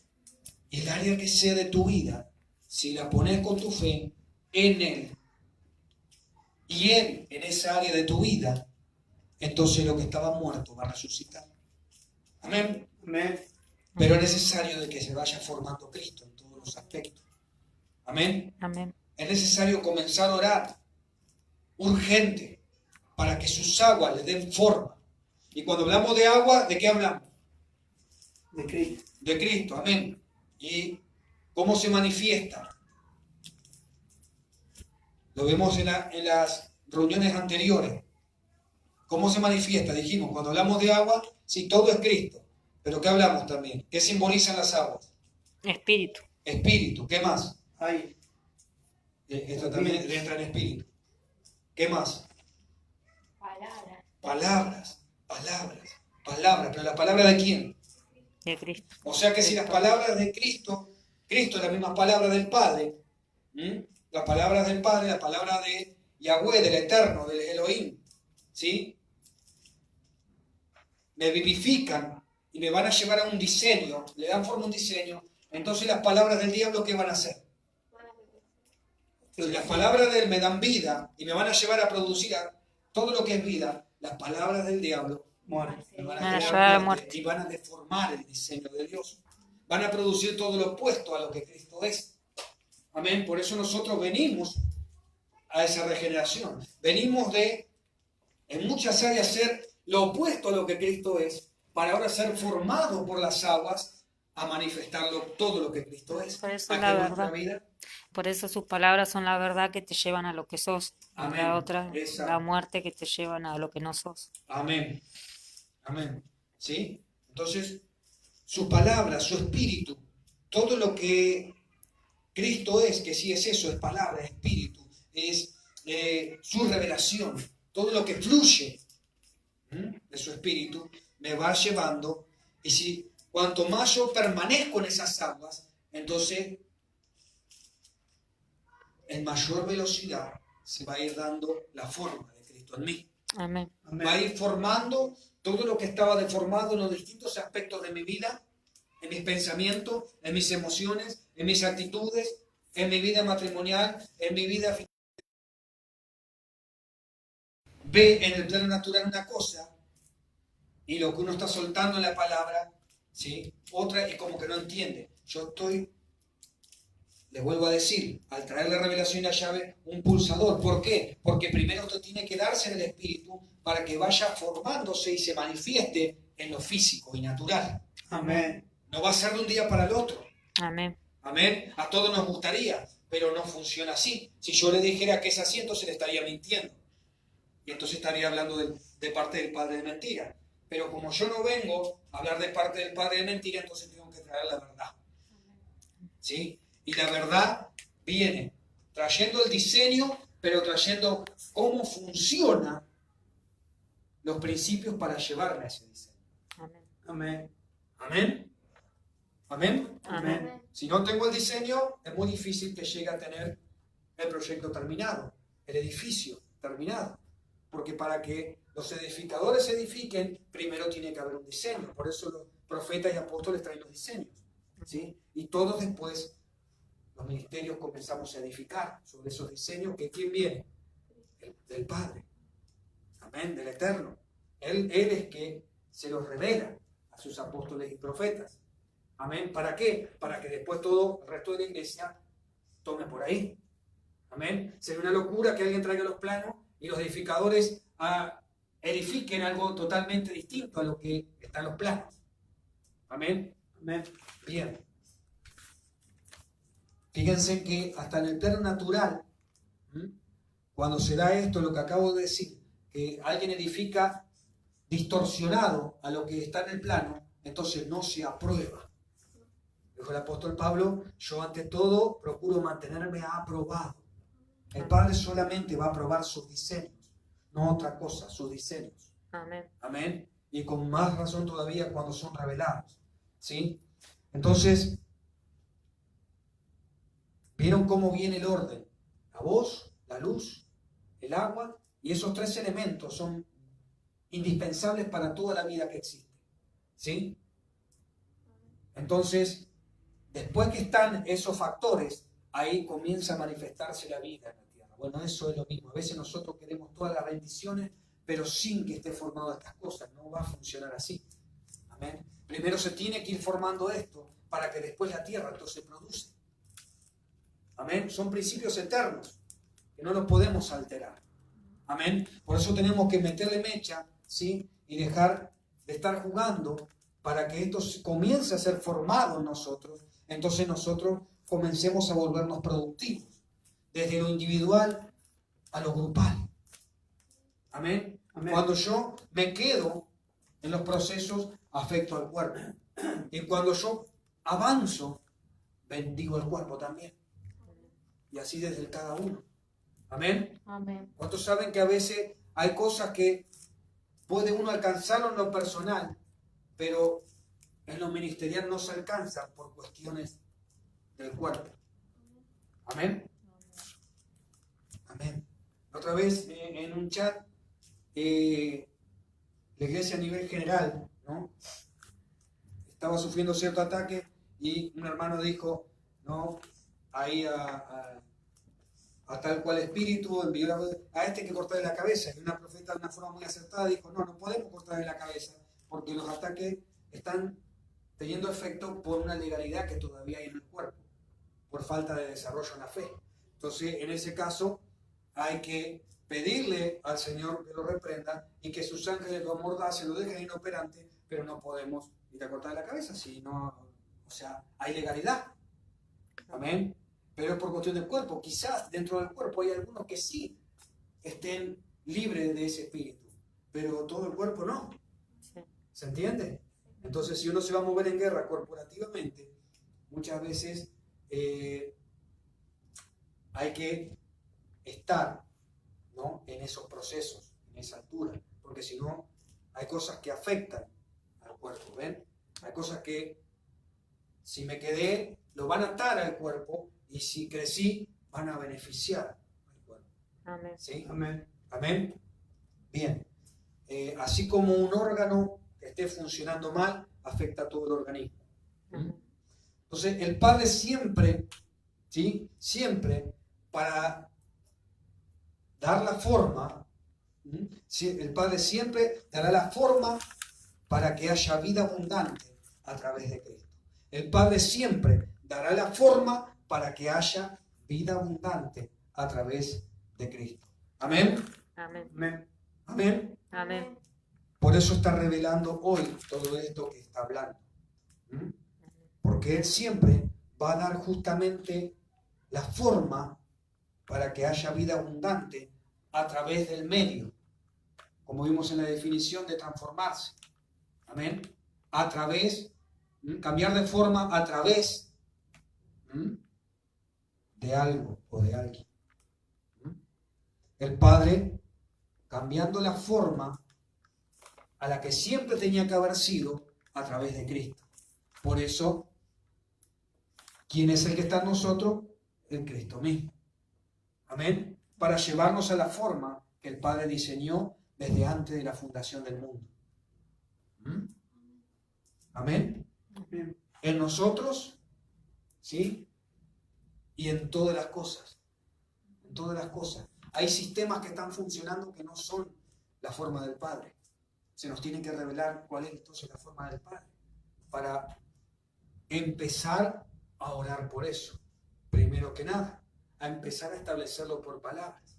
Y el área que sea de tu vida, si la pones con tu fe en Él, y Él en esa área de tu vida, entonces lo que estaba muerto va a resucitar. Amén. Amén. Pero es necesario de que se vaya formando Cristo en todos los aspectos. Amén. Amén. Es necesario comenzar a orar urgente para que sus aguas le den forma. Y cuando hablamos de agua, ¿de qué hablamos? De Cristo. De Cristo, amén. ¿Y cómo se manifiesta? Lo vemos en las reuniones anteriores. ¿Cómo se manifiesta? Dijimos, cuando hablamos de agua, sí, todo es Cristo. Pero ¿qué hablamos también? ¿Qué simbolizan las aguas? Espíritu. Espíritu. ¿Qué más? Hay Esto también entra en espíritu. ¿Qué más? Palabra. Palabras, palabras, palabras. ¿Pero la palabra de quién? De Cristo. O sea que si las palabras de Cristo, Cristo es la misma palabra del Padre, las palabras del Padre, la palabra de Yahweh, del Eterno, del Elohim, ¿sí? Me vivifican y me van a llevar a un diseño, le dan forma a un diseño, entonces las palabras del diablo, ¿qué van a hacer? Si las palabras de él me dan vida y me van a llevar a producir todo lo que es vida, las palabras del diablo muerte. me van Van a a llevar a la crear muerte. muerte y van a deformar el diseño de Dios. Van a producir todo lo opuesto a lo que Cristo es. Amén. Por eso nosotros venimos a esa regeneración. Venimos de, en muchas áreas, ser lo opuesto a lo que Cristo es, para ahora ser formados por las aguas a manifestarlo todo lo que Cristo es. Por eso Aquí la en nuestra verdad. vida. Por eso sus palabras son la verdad que te llevan a lo que sos. Amén. La otra, Exacto. la muerte que te llevan a lo que no sos. Amén. Amén. ¿Sí? Entonces, su palabra, su espíritu, todo lo que Cristo es, que sí es eso, es palabra, es espíritu, es su revelación, todo lo que fluye de su espíritu, me va llevando Y si cuanto más yo permanezco en esas aguas, entonces en mayor velocidad se va a ir dando la forma de Cristo en mí. Amén. Va a ir formando todo lo que estaba deformado en los distintos aspectos de mi vida, en mis pensamientos, en mis emociones, en mis actitudes, en mi vida matrimonial, en mi vida financiera. Ve en el plano natural una cosa y lo que uno está soltando en la palabra, ¿sí? Otra, y como que no entiende. Yo estoy, les vuelvo a decir, al traer la revelación y la llave, un pulsador. ¿Por qué? Porque primero esto tiene que darse en el espíritu para que vaya formándose y se manifieste en lo físico y natural. Amén. No va a ser de un día para el otro. Amén. Amén. A todos nos gustaría, pero no funciona así. Si yo le dijera que es así, entonces le estaría mintiendo. Y entonces estaría hablando de parte del padre de mentira. Pero como yo no vengo a hablar de parte del padre de mentira, entonces tengo que traer la verdad. ¿Sí? Y la verdad viene trayendo el diseño, pero trayendo cómo funciona los principios para llevarme a ese diseño. Amén. Amén. Amén. Amén. Amén. Si no tengo el diseño, es muy difícil que llegue a tener el proyecto terminado, el edificio terminado. Porque para que los edificadores edifiquen, primero tiene que haber un diseño. Por eso los profetas y apóstoles traen los diseños. ¿Sí? Y todos después, los ministerios comenzamos a edificar sobre esos diseños. ¿Que quién viene? Del Padre. Amén, del Eterno. Él es que se los revela a sus apóstoles y profetas. Amén. ¿Para qué? Para que después todo el resto de la iglesia tome por ahí. Amén. Sería una locura que alguien traiga los planos y los edificadores edifiquen algo totalmente distinto a lo que está en los planos. Amén. Amén. Bien. Fíjense que hasta en el plano natural, cuando se da esto, lo que acabo de decir, que alguien edifica distorsionado a lo que está en el plano, entonces no se aprueba. Dijo el apóstol Pablo, yo ante todo procuro mantenerme aprobado. El Padre solamente va a aprobar sus diseños, no otra cosa, sus diseños. Amén. Amén. Y con más razón todavía cuando son revelados. ¿Sí? Entonces, ¿vieron cómo viene el orden? La voz, la luz, el agua, y esos tres elementos son indispensables para toda la vida que existe. ¿Sí? Entonces, después que están esos factores, ahí comienza a manifestarse la vida en la tierra. Bueno, eso es lo mismo. A veces nosotros queremos todas las bendiciones, pero sin que esté formado estas cosas. No va a funcionar así. Amén. Primero se tiene que ir formando esto para que después la tierra entonces produce. Amén. Son principios eternos que no los podemos alterar. Amén. Por eso tenemos que meterle mecha, ¿sí? Y dejar de estar jugando para que esto comience a ser formado en nosotros. Entonces nosotros comencemos a volvernos productivos, desde lo individual a lo grupal. Amén. Amén. Cuando yo me quedo en los procesos, afecto al cuerpo. Y cuando yo avanzo, bendigo al cuerpo también. Y así desde el cada uno. Amén. Amén. ¿Cuántos saben que a veces hay cosas que puede uno alcanzarlo en lo personal, pero en lo ministerial no se alcanza por cuestiones del cuerpo? Amén. Amén. Otra vez en un chat, la iglesia a nivel general, ¿no? Estaba sufriendo cierto ataque y un hermano dijo, no, ahí a tal cual espíritu envió a este que cortarle la cabeza. Y una profeta de una forma muy acertada dijo, no podemos cortarle la cabeza porque los ataques están teniendo efecto por una legalidad que todavía hay en el cuerpo, por falta de desarrollo en la fe. Entonces, en ese caso, hay que pedirle al Señor que lo reprenda y que sus ángeles lo amordacen, lo dejen inoperante, pero no podemos ir a cortarle la cabeza, si no, o sea, hay legalidad. Amén. Pero es por cuestión del cuerpo. Quizás dentro del cuerpo hay algunos que sí estén libres de ese espíritu, pero todo el cuerpo no. Sí. ¿Se entiende? Entonces, si uno se va a mover en guerra corporativamente, muchas veces hay que estar, ¿no?, en esos procesos, en esa altura, porque si no, hay cosas que afectan al cuerpo, ¿ven? Hay cosas que si me quedé, lo van a atar al cuerpo, y si crecí, van a beneficiar al cuerpo. Amén. ¿Sí? Amén. Amén. Bien. Así como un órgano que esté funcionando mal, afecta a todo el organismo. Amén. Entonces, el Padre siempre, ¿sí? Siempre, para dar la forma, el Padre siempre dará la forma para que haya vida abundante a través de Cristo. El Padre siempre dará la forma para que haya vida abundante a través de Cristo. Amén. Amén. Amén. Amén. Amén. Por eso está revelando hoy todo esto que está hablando. Porque Él siempre va a dar justamente la forma para que haya vida abundante a través del medio, como vimos en la definición de transformarse. Amén. A través, cambiar de forma a través de algo o de alguien. El Padre cambiando la forma a la que siempre tenía que haber sido a través de Cristo. Por eso, ¿quién es el que está en nosotros? El Cristo mismo. Amén. Para llevarnos a la forma que el Padre diseñó desde antes de la fundación del mundo. Amén. Amén. En nosotros, ¿sí? Y en todas las cosas. En todas las cosas. Hay sistemas que están funcionando que no son la forma del Padre. Se nos tiene que revelar cuál es entonces la forma del Padre. Para empezar a orar por eso. Primero que nada, a empezar a establecerlo por palabras.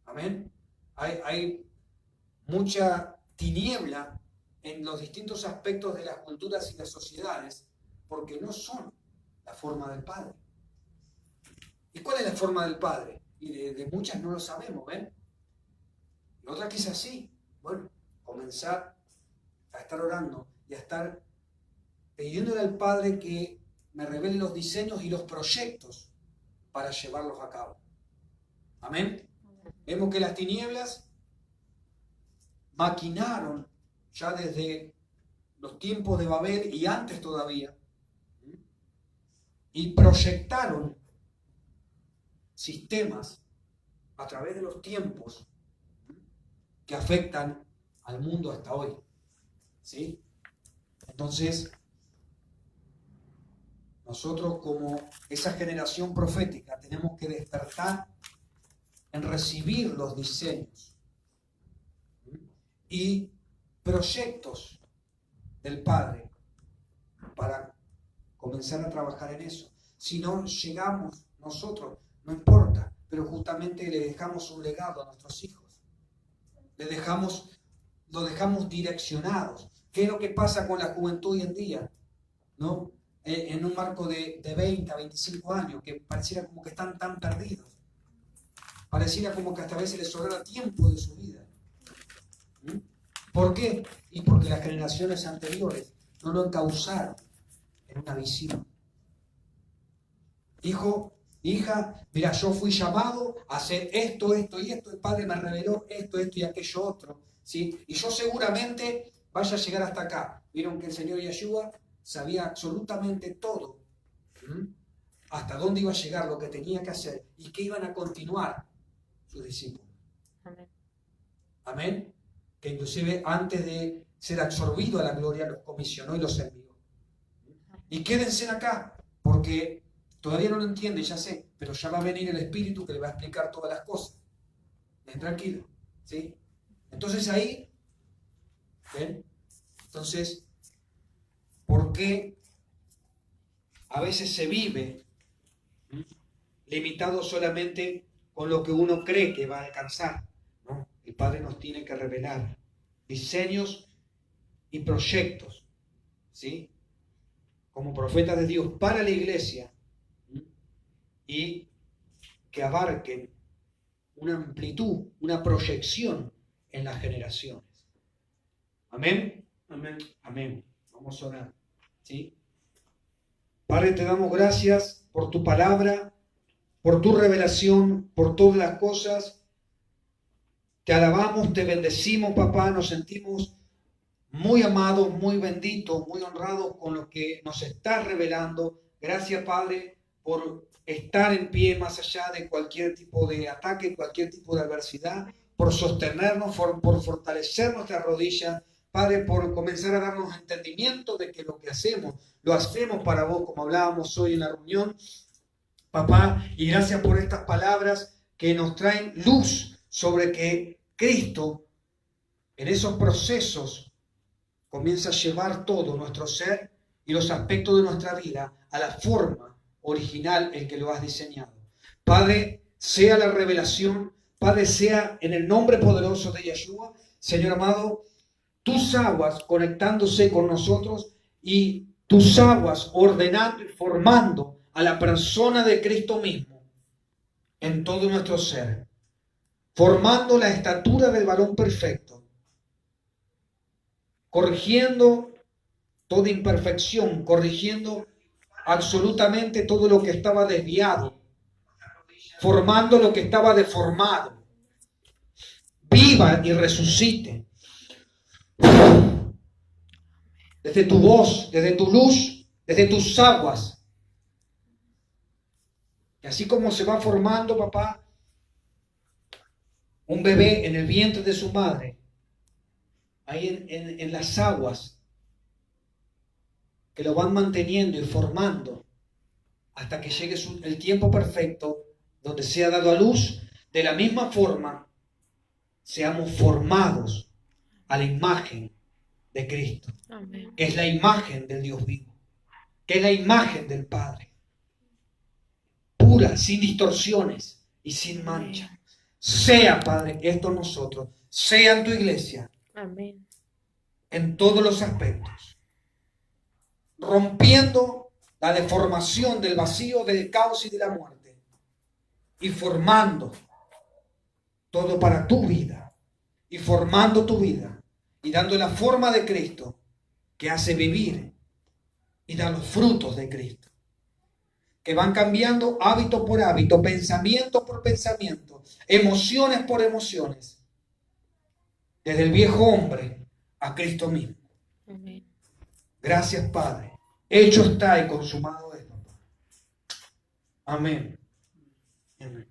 Amén. Hay mucha tiniebla en los distintos aspectos de las culturas y las sociedades porque no son la forma del Padre. ¿Y cuál es la forma del Padre? Y de muchas no lo sabemos, ¿ven? Y otra que es así. Bueno, comenzar a estar orando y a estar pidiéndole al Padre que me revele los diseños y los proyectos para llevarlos a cabo. Amén. Vemos que las tinieblas maquinaron ya desde los tiempos de Babel y antes todavía, y proyectaron sistemas a través de los tiempos que afectan al mundo hasta hoy. ¿Sí? Entonces, nosotros como esa generación profética tenemos que despertar en recibir los diseños y proyectos del Padre para comenzar a trabajar en eso. Si no llegamos nosotros, no importa, pero justamente le dejamos un legado a nuestros hijos. Lo dejamos direccionados. ¿Qué es lo que pasa con la juventud hoy en día? ¿No? En un marco de 20 a 25 años, que pareciera como que están tan perdidos. Pareciera como que hasta a veces les sobrara tiempo de su vida. ¿Por qué? Y porque las generaciones anteriores no lo encauzaron en una visión. Hijo, hija, mira, yo fui llamado a hacer esto, esto y esto. El Padre me reveló esto, esto y aquello otro. ¿Sí? Y yo seguramente vaya a llegar hasta acá. Vieron que el Señor Yeshua sabía absolutamente todo. Hasta dónde iba a llegar, lo que tenía que hacer y qué iban a continuar sus discípulos. Amén. Amén. Que inclusive antes de ser absorbido a la gloria los comisionó y los envió. Y quédense acá, porque todavía no lo entienden, ya sé, pero ya va a venir el Espíritu que le va a explicar todas las cosas. Tranquilo, ¿sí? Entonces ahí, ¿ven? Entonces, ¿por qué a veces se vive limitado solamente con lo que uno cree que va a alcanzar? ¿No? El Padre nos tiene que revelar diseños y proyectos, ¿sí? Como profetas de Dios para la iglesia, y que abarquen una amplitud, una proyección en las generaciones. Amén. Amén. Amén. Vamos a orar, ¿sí? Padre, te damos gracias por tu palabra, por tu revelación, por todas las cosas. Te alabamos, te bendecimos, papá, nos sentimos muy amados, muy benditos, muy honrados con lo que nos está revelando. Gracias, Padre, por estar en pie más allá de cualquier tipo de ataque, cualquier tipo de adversidad, por sostenernos, por fortalecer nuestras rodillas, Padre, por comenzar a darnos entendimiento de que lo que hacemos, lo hacemos para vos, como hablábamos hoy en la reunión, papá, y gracias por estas palabras que nos traen luz sobre que Cristo, en esos procesos, comienza a llevar todo nuestro ser y los aspectos de nuestra vida a la forma original en que lo has diseñado. Padre, sea la revelación, Padre, sea en el nombre poderoso de Yeshua, Señor amado, tus aguas conectándose con nosotros y tus aguas ordenando y formando a la persona de Cristo mismo en todo nuestro ser, formando la estatura del varón perfecto, corrigiendo toda imperfección, corrigiendo absolutamente todo lo que estaba desviado, formando lo que estaba deformado. Viva y resucite. Desde tu voz, desde tu luz, desde tus aguas. Y así como se va formando, papá, un bebé en el vientre de su madre, ahí en las aguas, que lo van manteniendo y formando hasta que llegue el tiempo perfecto donde sea dado a luz, de la misma forma seamos formados a la imagen de Cristo, Amén. que es la imagen del Dios vivo, que es la imagen del Padre, pura, sin distorsiones y sin mancha. Sea, Padre, esto en nosotros, sea en tu iglesia, Amén. en todos los aspectos, rompiendo la deformación del vacío, del caos y de la muerte, y formando todo para tu vida, y formando tu vida, y dando la forma de Cristo, que hace vivir y da los frutos de Cristo, que van cambiando hábito por hábito, pensamiento por pensamiento, emociones por emociones, desde el viejo hombre a Cristo mismo. Amén. Gracias, Padre. Hecho está y consumado es, papá. Amén. Amén.